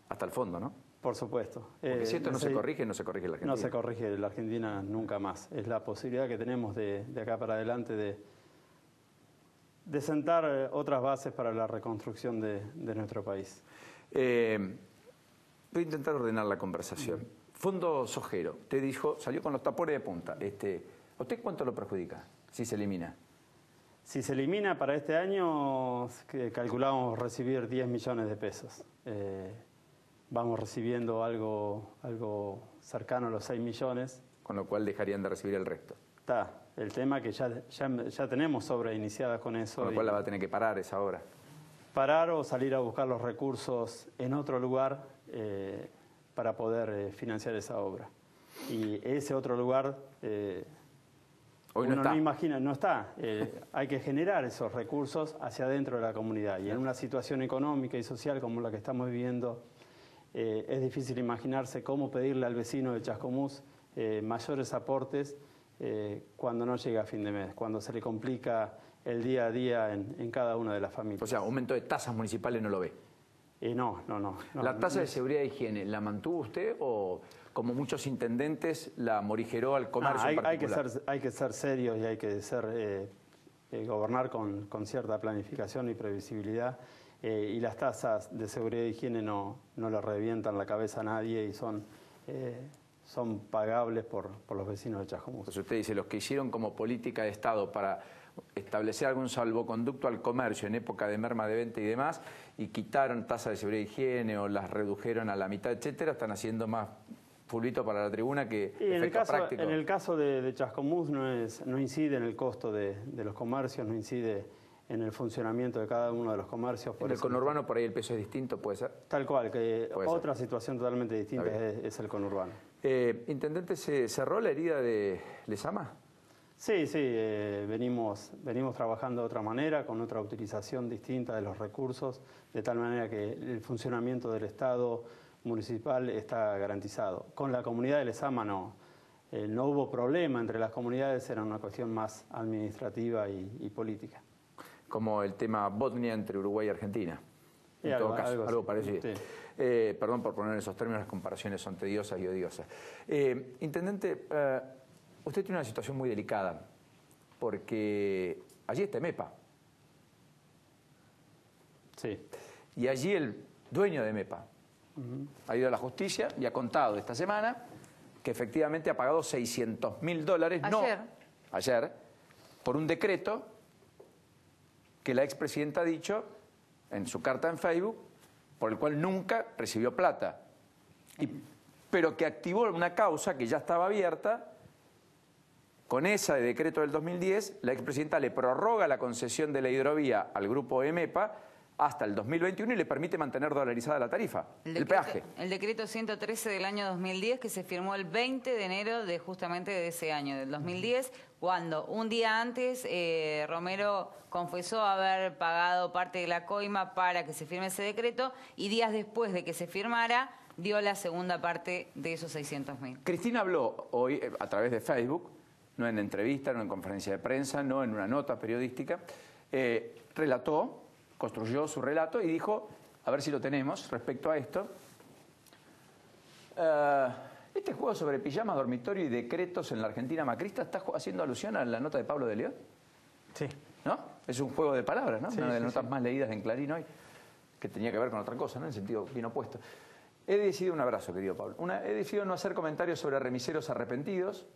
hasta el fondo, ¿no? Por supuesto. Porque si esto no se corrige, no se corrige la Argentina. No se corrige la Argentina nunca más. Es la posibilidad que tenemos de acá para adelante de sentar otras bases para la reconstrucción de nuestro país. Voy a intentar ordenar la conversación. Fondo Sojero, te dijo, salió con los tapones de punta. ¿A usted cuánto lo perjudica si se elimina? Si se elimina para este año, calculamos recibir 10 millones de pesos. Vamos recibiendo algo cercano a los 6 millones. Con lo cual dejarían de recibir el resto. Está. El tema que ya tenemos obras iniciadas con eso. Con lo cual la va a tener que parar esa obra. Parar o salir a buscar los recursos en otro lugar para poder financiar esa obra. Y ese otro lugar... Hoy no está. No imagina, no está. Hay que generar esos recursos hacia adentro de la comunidad. Y en una situación económica y social como la que estamos viviendo, es difícil imaginarse cómo pedirle al vecino de Chascomús mayores aportes cuando no llega a fin de mes, cuando se le complica el día a día en cada una de las familias. O sea, aumento de tasas municipales no lo ve. No. ¿La tasa de seguridad e higiene la mantuvo usted o, como muchos intendentes, la morigeró al comercio en particular? Hay que ser serios y hay que gobernar con cierta planificación y previsibilidad. Y las tasas de seguridad e higiene no le revientan la cabeza a nadie y son pagables por los vecinos de Chascomús. Entonces usted dice, los que hicieron como política de Estado para establecer algún salvoconducto al comercio en época de merma de venta y demás, y quitaron tasas de seguridad e higiene o las redujeron a la mitad, etcétera, están haciendo más fulbito para la tribuna que efecto práctico. En el caso de Chascomús no incide en el costo de los comercios, no incide en el funcionamiento de cada uno de los comercios. En el conurbano por ahí el peso es distinto, ¿puede ser? Tal cual, que otra situación totalmente distinta es el conurbano. ¿Intendente, se cerró la herida de Lezama? Sí, venimos trabajando de otra manera, con otra utilización distinta de los recursos, de tal manera que el funcionamiento del Estado municipal está garantizado. Con la comunidad de Lezama no hubo problema entre las comunidades, era una cuestión más administrativa y política. Como el tema Botnia entre Uruguay y Argentina. En todo caso, algo parecido. Sí. Perdón por poner esos términos, las comparaciones son tediosas y odiosas. Intendente, usted tiene una situación muy delicada, porque allí está MEPA. Sí. Y allí el dueño de MEPA ha ido a la justicia y ha contado esta semana que efectivamente ha pagado $600.000, ayer, por un decreto que la expresidenta ha dicho en su carta en Facebook, por el cual nunca recibió plata, pero que activó una causa que ya estaba abierta. Con ese decreto del 2010, la expresidenta le prorroga la concesión de la hidrovía al grupo EMEPA hasta el 2021 y le permite mantener dolarizada la tarifa, el peaje. El decreto 113 del año 2010, que se firmó el 20 de enero de justamente de ese año, del 2010, cuando un día antes Romero confesó haber pagado parte de la coima para que se firme ese decreto y días después de que se firmara dio la segunda parte de esos 600.000. Cristina habló hoy a través de Facebook, no en entrevista, no en conferencia de prensa, no en una nota periodística, construyó su relato y dijo, a ver si lo tenemos respecto a esto, este juego sobre pijamas, dormitorio y decretos en la Argentina macrista, ¿está haciendo alusión a la nota de Pablo de León? Sí. ¿No? Es un juego de palabras, ¿no? Sí, una de las notas más leídas en Clarín hoy, que tenía que ver con otra cosa, ¿no? En el sentido bien opuesto. He decidido, un abrazo, querido Pablo, he decidido no hacer comentarios sobre remiseros arrepentidos.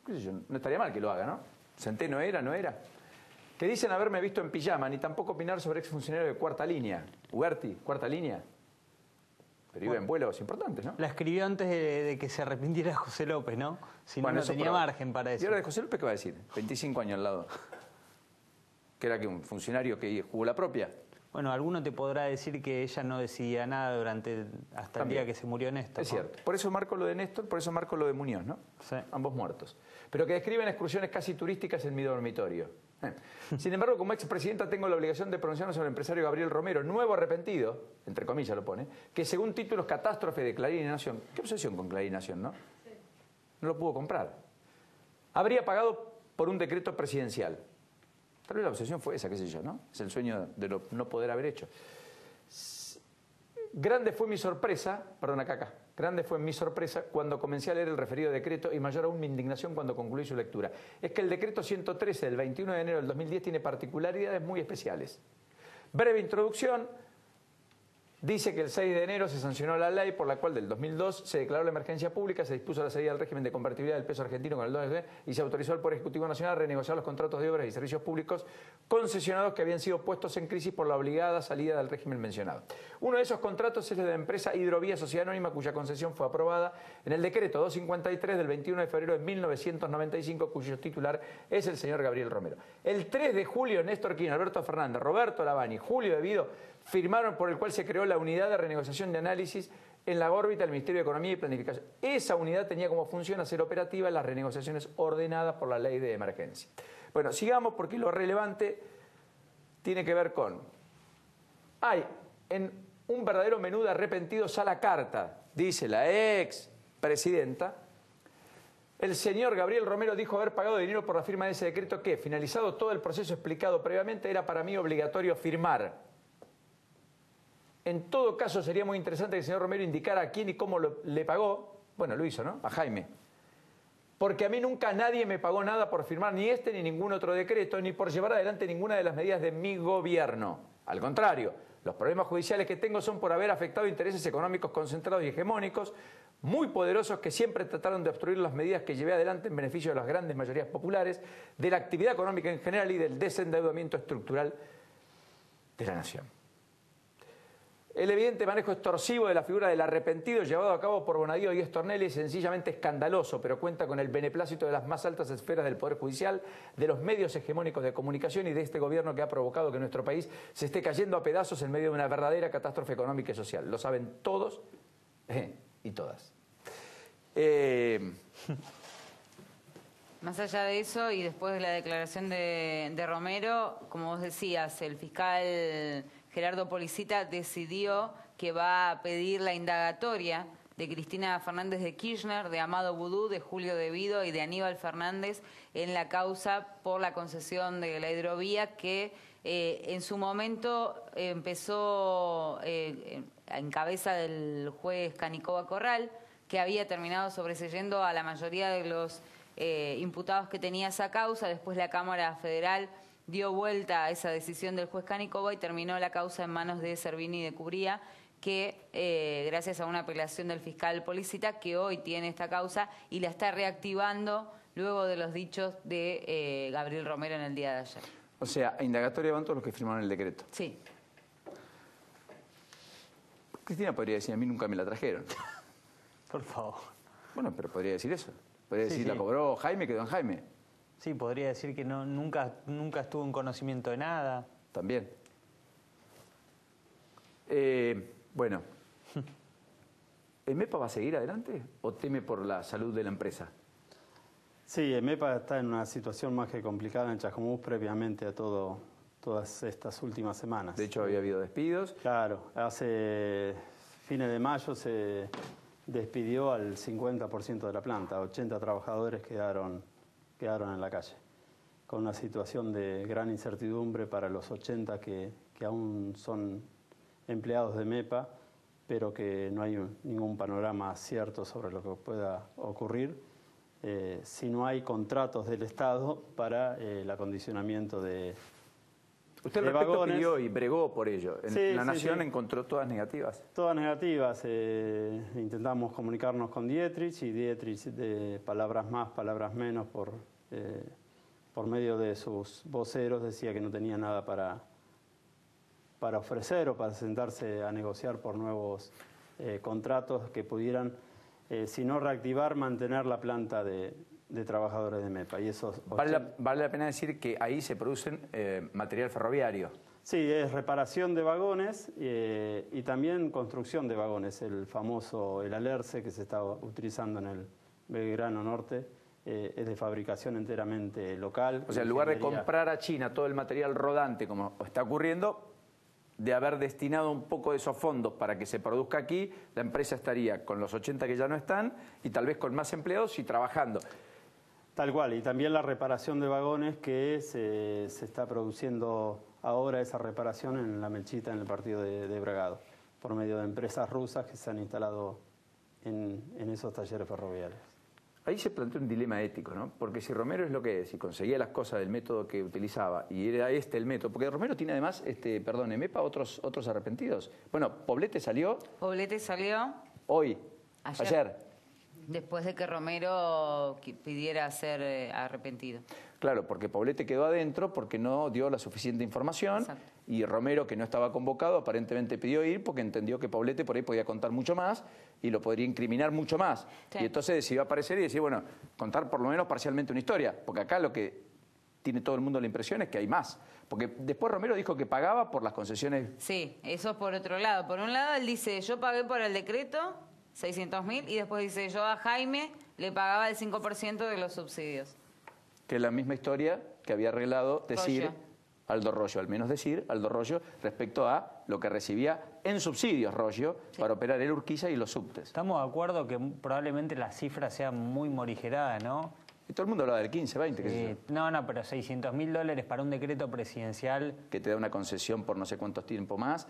¿Qué sé yo? No estaría mal que lo haga, ¿no? Centeno era, no era. Que dicen haberme visto en pijama, ni tampoco opinar sobre exfuncionarios de cuarta línea. Uberti, cuarta línea. Pero iba en vuelos importantes, ¿no? La escribió antes de que se arrepintiera José López, ¿no? Si no, no tenía margen para eso. ¿Y ahora de José López qué va a decir? 25 años al lado. ¿Que era que un funcionario que jugó la propia? Bueno, alguno te podrá decir que ella no decidía nada hasta el día que se murió Néstor. Es cierto. Por eso marco lo de Néstor, por eso marco lo de Muñoz, ¿no? Sí. Ambos muertos. Pero que describen excursiones casi turísticas en mi dormitorio. Sin embargo, como expresidenta tengo la obligación de pronunciarme sobre el empresario Gabriel Romero, nuevo arrepentido, entre comillas lo pone, que según títulos catástrofe de Clarín y Nación, qué obsesión con Clarín y Nación, ¿no? Sí. No lo pudo comprar. Habría pagado por un decreto presidencial. Tal vez la obsesión fue esa, qué sé yo, ¿no? Es el sueño de no poder haber hecho. Grande fue mi sorpresa, grande fue mi sorpresa cuando comencé a leer el referido decreto y mayor aún mi indignación cuando concluí su lectura. Es que el decreto 113 del 21 de enero del 2010 tiene particularidades muy especiales. Breve introducción. Dice que el 6 de enero se sancionó la ley por la cual del 2002 se declaró la emergencia pública, se dispuso la salida del régimen de convertibilidad del peso argentino con el dólar y se autorizó al Poder Ejecutivo Nacional a renegociar los contratos de obras y servicios públicos concesionados que habían sido puestos en crisis por la obligada salida del régimen mencionado. Uno de esos contratos es el de la empresa Hidrovía Sociedad Anónima, cuya concesión fue aprobada en el decreto 253 del 21 de febrero de 1995, cuyo titular es el señor Gabriel Romero. El 3 de julio, Néstor Kirchner, Alberto Fernández, Roberto Lavani, Julio De Vido firmaron por el cual se creó la unidad de renegociación de análisis en la órbita del Ministerio de Economía y Planificación. Esa unidad tenía como función hacer operativa las renegociaciones ordenadas por la ley de emergencia. Bueno, sigamos porque lo relevante tiene que ver con... Hay en un verdadero menú de arrepentidos a la carta, dice la ex presidenta, el señor Gabriel Romero dijo haber pagado dinero por la firma de ese decreto que, finalizado todo el proceso explicado previamente, era para mí obligatorio firmar. En todo caso, sería muy interesante que el señor Romero indicara a quién y cómo le pagó. Bueno, lo hizo, ¿no? A Jaime. Porque a mí nunca nadie me pagó nada por firmar ni este ni ningún otro decreto, ni por llevar adelante ninguna de las medidas de mi gobierno. Al contrario, los problemas judiciales que tengo son por haber afectado intereses económicos concentrados y hegemónicos, muy poderosos, que siempre trataron de obstruir las medidas que llevé adelante en beneficio de las grandes mayorías populares, de la actividad económica en general y del desendeudamiento estructural de la nación. El evidente manejo extorsivo de la figura del arrepentido llevado a cabo por Bonadío y Stornelli es sencillamente escandaloso, pero cuenta con el beneplácito de las más altas esferas del Poder Judicial, de los medios hegemónicos de comunicación y de este gobierno que ha provocado que nuestro país se esté cayendo a pedazos en medio de una verdadera catástrofe económica y social. Lo saben todos y todas. Más allá de eso, y después de la declaración de Romero, como vos decías, el fiscal Gerardo Policita decidió que va a pedir la indagatoria de Cristina Fernández de Kirchner, de Amado Boudou, de Julio De Vido y de Aníbal Fernández en la causa por la concesión de la hidrovía que en su momento empezó en cabeza del juez Canicoba Corral, que había terminado sobreseyendo a la mayoría de los imputados que tenía esa causa. Después la Cámara Federal dio vuelta a esa decisión del juez Canicoba y terminó la causa en manos de Servini y de Cubría, que gracias a una apelación del fiscal Policita, que hoy tiene esta causa y la está reactivando luego de los dichos de Gabriel Romero en el día de ayer. O sea, a indagatoria van todos los que firmaron el decreto. Sí. Cristina podría decir, a mí nunca me la trajeron. Por favor. Bueno, pero podría decir eso. Podría decir, Sí. la cobró Jaime, quedó en Jaime. Sí, podría decir que nunca estuvo en conocimiento de nada. También. Bueno. ¿EMEPA va a seguir adelante o teme por la salud de la empresa? Sí, EMEPA está en una situación más que complicada en Chascomús previamente a todas estas últimas semanas. De hecho, había habido despidos. Claro, hace fines de mayo se despidió al 50% de la planta, 80 trabajadores quedaron en la calle, con una situación de gran incertidumbre para los 80 que aún son empleados de MEPA, pero que no hay ningún panorama cierto sobre lo que pueda ocurrir si no hay contratos del Estado para el acondicionamiento de Usted al de respecto vagones. pidió y bregó por ello. Sí, La sí, Nación sí. encontró todas negativas. Todas negativas. Intentamos comunicarnos con Dietrich y Dietrich, de palabras más, palabras menos, por medio de sus voceros, decía que no tenía nada para ofrecer o para sentarse a negociar por nuevos contratos que pudieran, si no reactivar, mantener la planta de trabajadores de MEPA. Y esos Vale la pena decir que ahí se producen material ferroviario. Sí, es reparación de vagones y también construcción de vagones. El famoso, el Alerce, que se está utilizando en el Belgrano Norte, es de fabricación enteramente local. O sea, en lugar de comprar a China todo el material rodante, como está ocurriendo, de haber destinado un poco de esos fondos para que se produzca aquí, la empresa estaría con los 80 que ya no están y tal vez con más empleados y trabajando. Tal cual, y también la reparación de vagones que se está produciendo ahora, esa reparación en La Melchita, en el partido de Bragado, por medio de empresas rusas que se han instalado en esos talleres ferroviarios. Ahí se plantea un dilema ético, ¿no? Porque si Romero es lo que es y conseguía las cosas del método que utilizaba y era este el método, porque Romero tiene además, EMEPA, otros arrepentidos. Bueno, Poblete salió hoy, ayer. Después de que Romero pidiera ser arrepentido. Claro, porque Poblete quedó adentro porque no dio la suficiente información. Exacto. Y Romero, que no estaba convocado, aparentemente pidió ir porque entendió que Poblete por ahí podía contar mucho más y lo podría incriminar mucho más. Sí. Y entonces decidió aparecer y decir, bueno, contar por lo menos parcialmente una historia, porque acá lo que tiene todo el mundo la impresión es que hay más. Porque después Romero dijo que pagaba por las concesiones. Sí, eso es por otro lado. Por un lado, él dice, yo pagué por el decreto 600.000 y después dice, yo a Jaime le pagaba el 5% de los subsidios. Que es la misma historia que había arreglado decir Royo. Aldo Royo, al menos decir Aldo Royo respecto a lo que recibía en subsidios Royo para operar el Urquiza y los subtes. Estamos de acuerdo que probablemente la cifra sea muy morigerada, ¿no? Y todo el mundo hablaba del 15, 20, qué sé yo, No, pero $600.000 para un decreto presidencial. que te da una concesión por no sé cuántos tiempo más.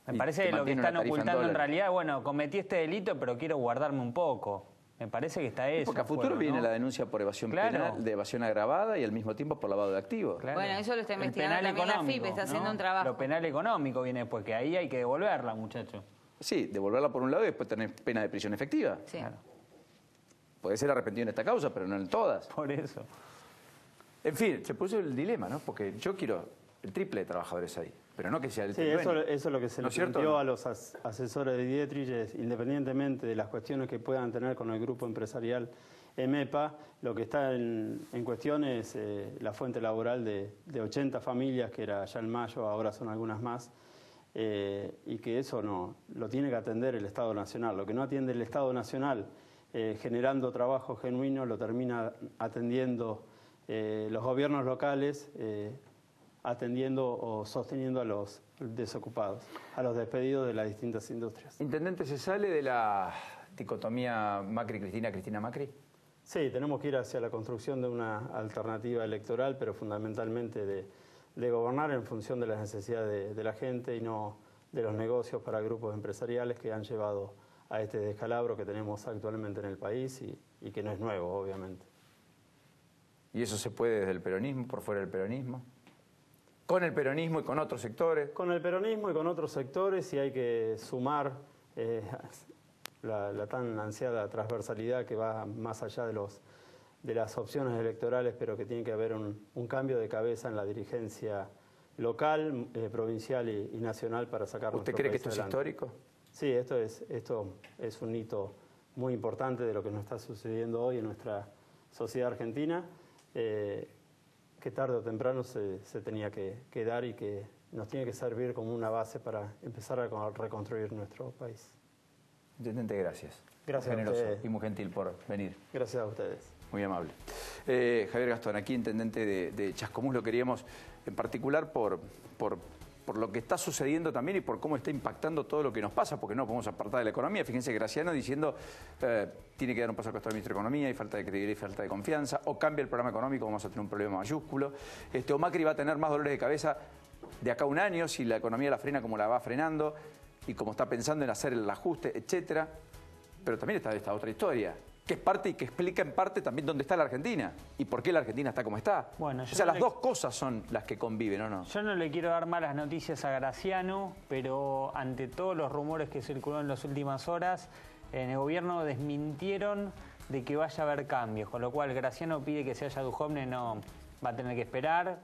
Me parece que lo que están ocultando en realidad, bueno, cometí este delito, pero quiero guardarme un poco. Me parece que está eso. Porque a futuro viene la denuncia por evasión penal, de evasión agravada y al mismo tiempo por lavado de activos. Claro. Bueno, eso lo está investigando también la FIP, está haciendo un trabajo. Lo penal económico viene después, que ahí hay que devolverla, muchachos. Sí, devolverla por un lado y después tener pena de prisión efectiva. Sí. Claro. Puede ser arrepentido en esta causa, pero no en todas. Por eso. En fin, se puso el dilema, ¿no? Porque yo quiero el triple de trabajadores ahí, pero no que sea el triple. Sí, eso es lo que se le planteó a los asesores de Dietrich, independientemente de las cuestiones que puedan tener con el grupo empresarial EMEPA, lo que está en cuestión es la fuente laboral de 80 familias, que era ya en mayo, ahora son algunas más, y que eso no lo tiene que atender el Estado Nacional. Lo que no atiende el Estado Nacional generando trabajo genuino lo termina atendiendo los gobiernos locales, atendiendo o sosteniendo a los desocupados, a los despedidos de las distintas industrias. ¿Intendente, se sale de la dicotomía Macri-Cristina, Cristina-Macri? Sí, tenemos que ir hacia la construcción de una alternativa electoral, pero fundamentalmente de gobernar en función de las necesidades de la gente y no de los negocios para grupos empresariales que han llevado a este descalabro que tenemos actualmente en el país y que no es nuevo, obviamente. ¿Y eso se puede desde el peronismo, por fuera del peronismo? ¿Con el peronismo y con otros sectores? Con el peronismo y con otros sectores, y hay que sumar la tan ansiada transversalidad que va más allá de las opciones electorales, pero que tiene que haber un cambio de cabeza en la dirigencia local, provincial y nacional para sacar nuestro país adelante. ¿Usted cree que esto es histórico? Sí, esto es un hito muy importante de lo que nos está sucediendo hoy en nuestra sociedad argentina, que tarde o temprano se tenía que dar y que nos tiene que servir como una base para empezar a reconstruir nuestro país. Intendente, gracias. Gracias muy a generoso ustedes. y muy gentil por venir. Gracias a ustedes. Muy amable. Javier Gastón, aquí intendente de Chascomús, lo queríamos en particular por lo que está sucediendo también y por cómo está impactando todo lo que nos pasa, porque no podemos apartar de la economía. Fíjense, Graciano diciendo tiene que dar un paso al costado al ministro de Economía, hay falta de credibilidad y falta de confianza, o cambia el programa económico, vamos a tener un problema mayúsculo. O Macri va a tener más dolores de cabeza de acá a un año si la economía la frena como la va frenando y como está pensando en hacer el ajuste, etcétera. Pero también está esta otra historia, que es parte y que explica en parte también dónde está la Argentina y por qué la Argentina está como está. Bueno, o sea, las dos cosas son las que conviven, ¿o no? Yo no le quiero dar malas noticias a Graciano, pero ante todos los rumores que circularon en las últimas horas, en el gobierno desmintieron de que vaya a haber cambios, con lo cual Graciano pide que se haya Duhovne, no va a tener que esperar,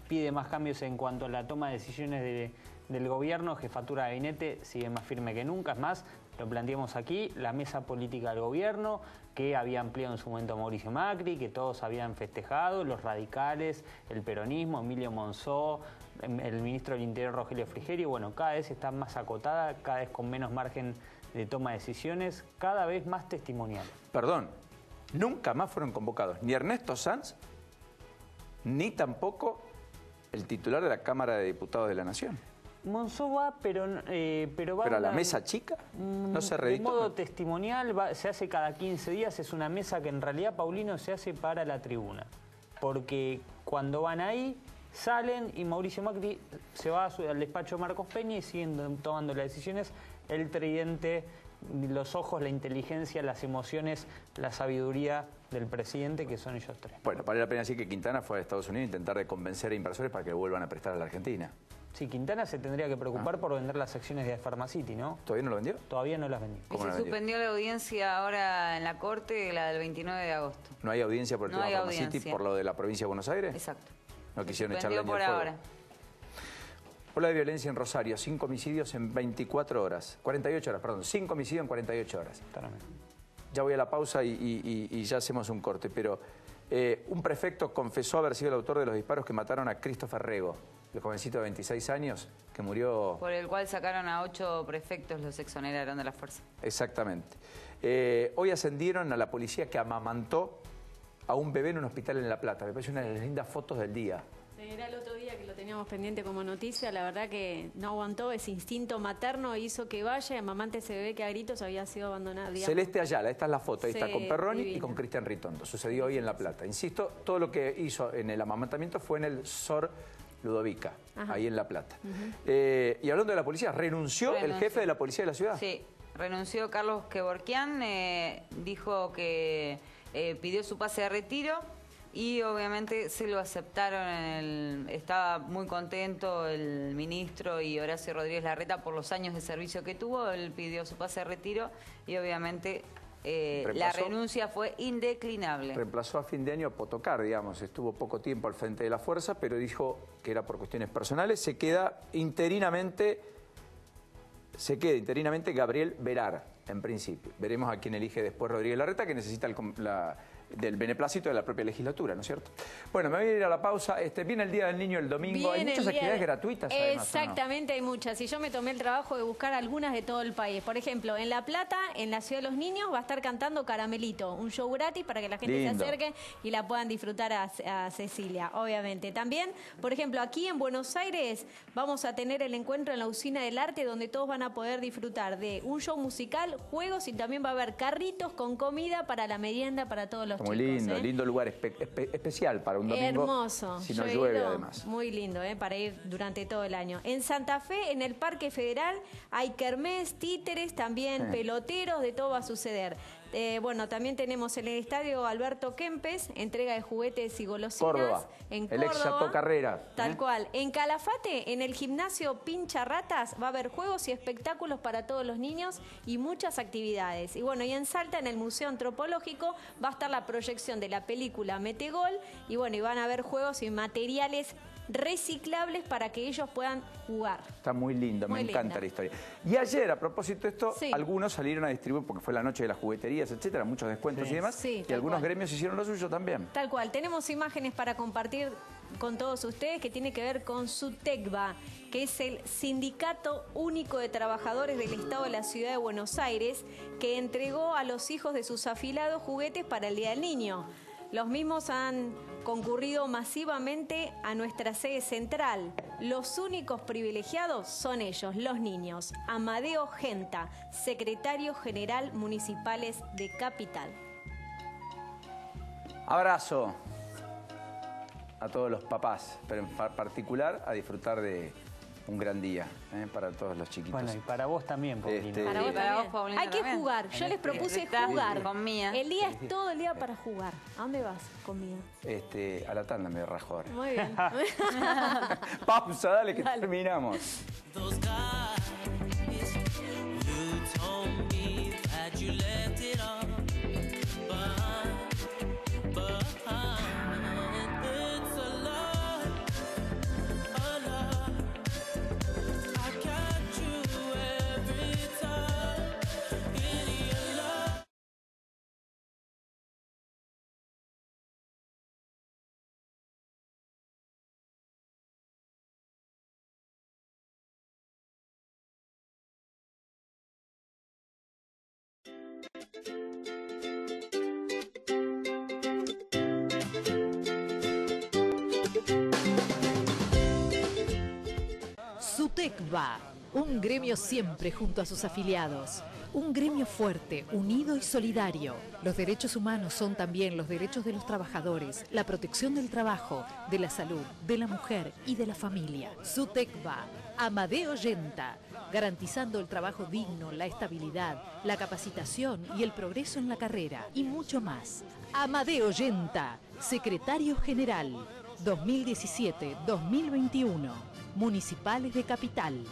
pide más cambios en cuanto a la toma de decisiones del gobierno, jefatura de gabinete sigue más firme que nunca, es más, lo planteamos aquí, la mesa política del gobierno, que había ampliado en su momento Mauricio Macri, que todos habían festejado, los radicales, el peronismo, Emilio Monzó, el ministro del Interior Rogelio Frigerio, bueno, cada vez está más acotada, cada vez con menos margen de toma de decisiones, cada vez más testimonial. Perdón, nunca más fueron convocados ni Ernesto Sanz, ni tampoco el titular de la Cámara de Diputados de la Nación. Monzó va, pero va ¿Pero a la mesa chica? ¿No se reditó? De modo ¿no? testimonial, se hace cada 15 días, es una mesa que en realidad, Paulino, se hace para la tribuna. Porque cuando van ahí, salen y Mauricio Macri se va al despacho de Marcos Peña y siguen tomando las decisiones. El tridente, los ojos, la inteligencia, las emociones, la sabiduría del presidente, que son ellos tres. Bueno, vale la pena decir que Quintana fue a Estados Unidos a intentar de convencer a inversores para que vuelvan a prestar a la Argentina. Sí, Quintana se tendría que preocupar por vender las acciones de Pharmacity, ¿no? ¿Todavía no lo vendió? Todavía no las vendió. Y se suspendió la audiencia ahora en la Corte, la del 29 de agosto. ¿No hay audiencia por el tema de Pharmacity por lo de la provincia de Buenos Aires? Exacto. No quisieron Se echarle suspendió leña al por fuego. ahora. Ola de violencia en Rosario, 5 homicidios en 24 horas. 48 horas, perdón. 5 homicidios en 48 horas. Ya voy a la pausa y ya hacemos un corte, pero un prefecto confesó haber sido el autor de los disparos que mataron a Christopher Rego, el jovencito de 26 años que murió... Por el cual sacaron a 8 prefectos, los exoneraron de la fuerza. Exactamente. Hoy ascendieron a la policía que amamantó a un bebé en un hospital en La Plata. Me parece una de las lindas fotos del día. Era el otro día que lo teníamos pendiente como noticia, la verdad que no aguantó, ese instinto materno hizo que vaya, amamante ese bebé que a gritos había sido abandonado. Digamos. Celeste Ayala, esta es la foto, ahí Sí, está con Perroni divina. y con Cristian Ritondo. Sucedió hoy en La Plata. Insisto, todo lo que hizo en el amamantamiento fue en el SOR Ludovica, Ajá. ahí en La Plata. Y hablando de la policía, ¿renunció el jefe de la policía de la ciudad? Sí, renunció Carlos Kevorkian, dijo que pidió su pase de retiro y obviamente se lo aceptaron. Estaba muy contento el ministro y Horacio Rodríguez Larreta por los años de servicio que tuvo. Él pidió su pase de retiro y obviamente la renuncia fue indeclinable. Reemplazó a fin de año a Potocar, digamos. Estuvo poco tiempo al frente de la fuerza, pero dijo que era por cuestiones personales. Se queda interinamente Gabriel Verar, en principio. Veremos a quién elige después Rodríguez Larreta, que necesita del beneplácito de la propia legislatura, ¿no es cierto? Bueno, me voy a ir a la pausa. Viene el Día del Niño el domingo. Hay muchas actividades gratuitas, además, exactamente, hay muchas. Y yo me tomé el trabajo de buscar algunas de todo el país. Por ejemplo, en La Plata, en la Ciudad de los Niños, va a estar cantando Caramelito, un show gratis para que la gente se acerque y la puedan disfrutar a Cecilia, obviamente. También, por ejemplo, aquí en Buenos Aires vamos a tener el encuentro en la Usina del Arte, donde todos van a poder disfrutar de un show musical, juegos y también va a haber carritos con comida para la merienda para todos los muy chicos. Lindo, lindo lugar especial para un domingo. Hermoso. Si no llueve, además. Muy lindo, para ir durante todo el año. En Santa Fe, en el Parque Federal, hay kermés, títeres, también peloteros, de todo va a suceder. Bueno, también tenemos en el estadio Alberto Kempes, entrega de juguetes y golosinas. Córdoba, en el ex Chato Carrera. Tal cual. En Calafate, en el gimnasio Pincha Ratas, va a haber juegos y espectáculos para todos los niños y muchas actividades. Y bueno, y en Salta, en el Museo Antropológico, va a estar la proyección de la película Metegol. Y bueno, y van a haber juegos y materiales reciclables para que ellos puedan jugar. Está muy lindo, me encanta la historia. Y ayer, a propósito de esto, algunos salieron a distribuir, porque fue la noche de las jugueterías, etcétera, muchos descuentos y demás, y algunos gremios hicieron lo suyo también. Tal cual. Tenemos imágenes para compartir con todos ustedes que tiene que ver con SUTECBA, que es el Sindicato Único de Trabajadores del Estado de la Ciudad de Buenos Aires, que entregó a los hijos de sus afiliados juguetes para el Día del Niño. Los mismos han concurrido masivamente a nuestra sede central. Los únicos privilegiados son ellos, los niños. Amadeo Genta, secretario general municipales de Capital. Abrazo a todos los papás, pero en particular a disfrutar de un gran día para todos los chiquitos. Bueno, y para vos también, Paulina. Para vos, Paulina. Hay que jugar. Yo les propuse jugar. Con Mía. El día es todo el día para jugar. ¿A dónde vas con Mía? A la tanda me rajo ahora. Muy bien. Pausa, dale que terminamos. SUTECBA, un gremio siempre junto a sus afiliados. Un gremio fuerte, unido y solidario. Los derechos humanos son también los derechos de los trabajadores, la protección del trabajo, de la salud, de la mujer y de la familia. SUTECBA, Amadeo Genta, garantizando el trabajo digno, la estabilidad, la capacitación y el progreso en la carrera, y mucho más. Amadeo Genta, secretario general, 2017-2021, Municipales de Capital.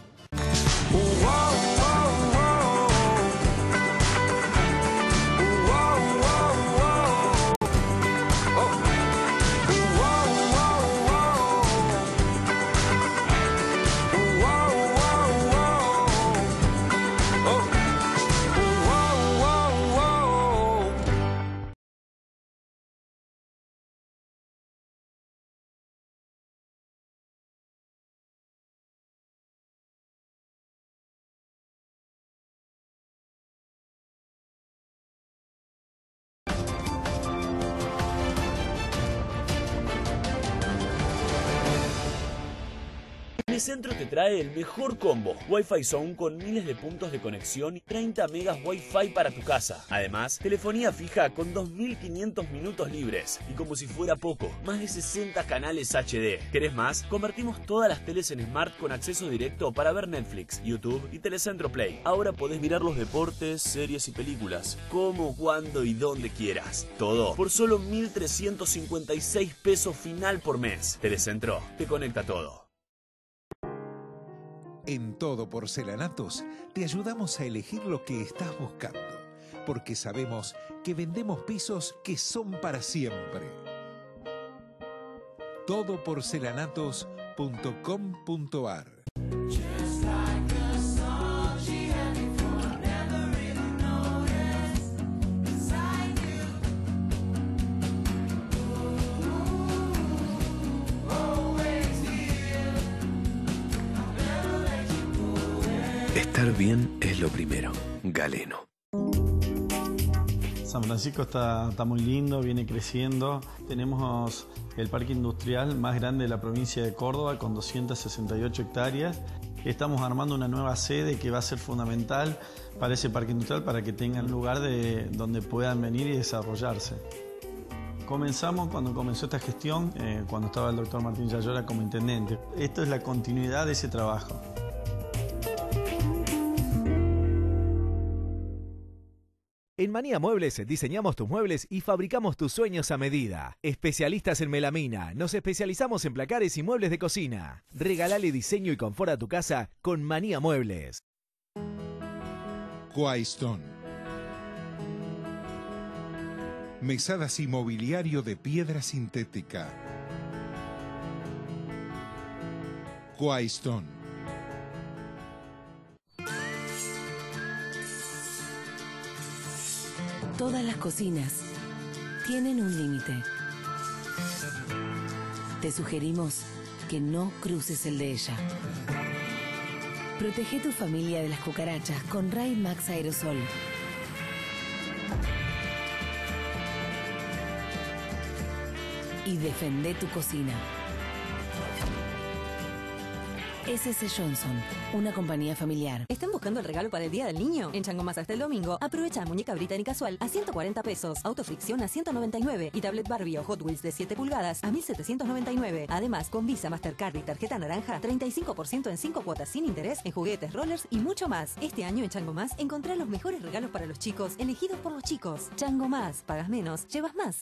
Telecentro te trae el mejor combo. Wi-Fi Zone con miles de puntos de conexión y 30 megas Wi-Fi para tu casa. Además, telefonía fija con 2500 minutos libres. Y como si fuera poco, más de 60 canales HD. ¿Querés más? Convertimos todas las teles en Smart con acceso directo para ver Netflix, YouTube y Telecentro Play. Ahora podés mirar los deportes, series y películas, como, cuando y donde quieras. Todo por solo 1.356 pesos final por mes. Telecentro te conecta todo. En Todo Porcelanatos te ayudamos a elegir lo que estás buscando, porque sabemos que vendemos pisos que son para siempre. Todoporcelanatos.com.ar. Estar bien es lo primero. Galeno. San Francisco está muy lindo, viene creciendo. Tenemos el parque industrial más grande de la provincia de Córdoba con 268 hectáreas. Estamos armando una nueva sede que va a ser fundamental para ese parque industrial para que tengan lugar donde puedan venir y desarrollarse. Comenzamos cuando comenzó esta gestión, cuando estaba el doctor Martín Yayora como intendente. Esto es la continuidad de ese trabajo. En Manía Muebles diseñamos tus muebles y fabricamos tus sueños a medida. Especialistas en melamina, nos especializamos en placares y muebles de cocina. Regalale diseño y confort a tu casa con Manía Muebles. Quaistone. Mesadas y mobiliario de piedra sintética. Quaistone. Todas las cocinas tienen un límite. Te sugerimos que no cruces el de ella. Protege tu familia de las cucarachas con Raid Max Aerosol. Y defende tu cocina. S.C. Johnson, una compañía familiar. ¿Están buscando el regalo para el Día del Niño? En Chango Más hasta el domingo, aprovecha muñeca británica casual a 140 pesos, autofricción a 199 y tablet Barbie o Hot Wheels de 7 pulgadas a 1.799. Además, con Visa, Mastercard y tarjeta naranja, 35% en 5 cuotas sin interés en juguetes, rollers y mucho más. Este año en Chango Más encontrá los mejores regalos para los chicos, elegidos por los chicos. Chango Más, pagas menos, llevas más.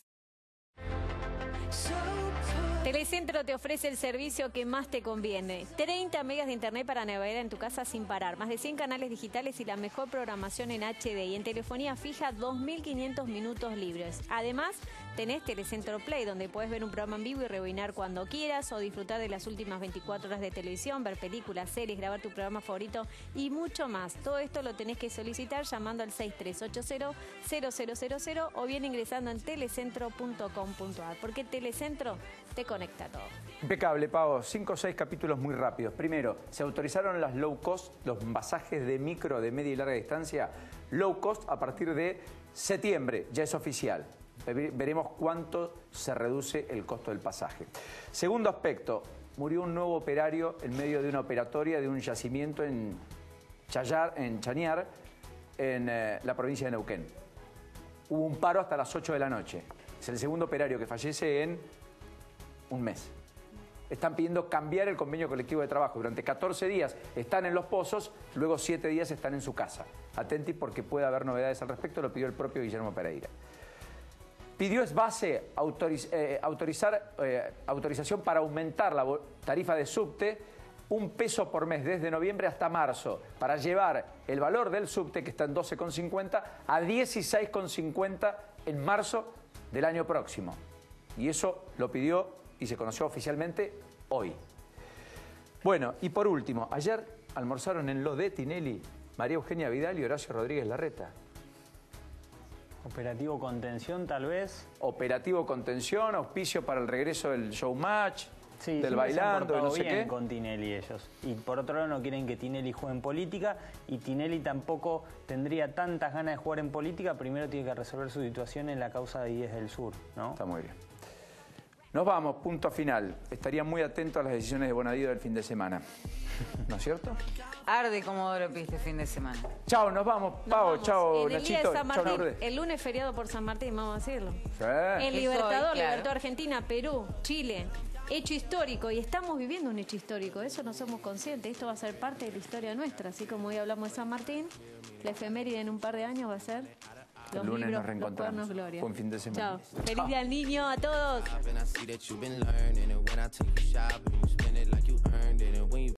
Telecentro te ofrece el servicio que más te conviene. 30 megas de internet para navegar en tu casa sin parar. Más de 100 canales digitales y la mejor programación en HD. Y en telefonía fija, 2.500 minutos libres. Además, tenés Telecentro Play, donde puedes ver un programa en vivo y rebobinar cuando quieras o disfrutar de las últimas 24 horas de televisión, ver películas, series, grabar tu programa favorito y mucho más. Todo esto lo tenés que solicitar llamando al 6380-0000 o bien ingresando en telecentro.com.ar. Porque Telecentro te conecta todo. Impecable, Pau. 5 o 6 capítulos muy rápidos. Primero, se autorizaron las low cost, los pasajes de micro, de media y larga distancia. Low cost a partir de septiembre, ya es oficial. Veremos cuánto se reduce el costo del pasaje. Segundo aspecto, murió un nuevo operario en medio de una operatoria de un yacimiento en Chañar, en la provincia de Neuquén. Hubo un paro hasta las 8 de la noche. Es el segundo operario que fallece en un mes. Están pidiendo cambiar el convenio colectivo de trabajo. Durante 14 días están en los pozos, luego 7 días están en su casa. Atenti porque puede haber novedades al respecto, lo pidió el propio Guillermo Pereira. Pidió SBASE autorización para aumentar la tarifa de subte 1 peso por mes desde noviembre hasta marzo, para llevar el valor del subte, que está en 12,50, a 16,50 en marzo del año próximo. Y eso lo pidió y se conoció oficialmente hoy. Bueno, y por último, ayer almorzaron en lo de Tinelli María Eugenia Vidal y Horacio Rodríguez Larreta. Operativo contención, tal vez. Operativo contención, auspicio para el regreso del showmatch, sí, del bailando, se han no sé bien qué. Con Tinelli ellos. Y por otro lado no quieren que Tinelli juegue en política y Tinelli tampoco tendría tantas ganas de jugar en política. Primero tiene que resolver su situación en la causa de IES del Sur, ¿no? Está muy bien. Nos vamos, punto final. Estaría muy atento a las decisiones de Bonadío del fin de semana. ¿No es cierto? Arde Comodoro Pi este fin de semana. Chao, nos vamos. Pau, chao, en el día Nachito. de San Chao, Martín, Lourdes. el lunes feriado por San Martín, vamos a decirlo. Sí. El Libertador, claro. Libertador Argentina, Perú, Chile. Hecho histórico, y estamos viviendo un hecho histórico, de eso no somos conscientes, esto va a ser parte de la historia nuestra, así como hoy hablamos de San Martín, la efeméride en un par de años va a ser los El lunes libros, nos reencontramos. los cuernos Gloria. Buen fin de semana. Chao. Feliz día al niño a todos.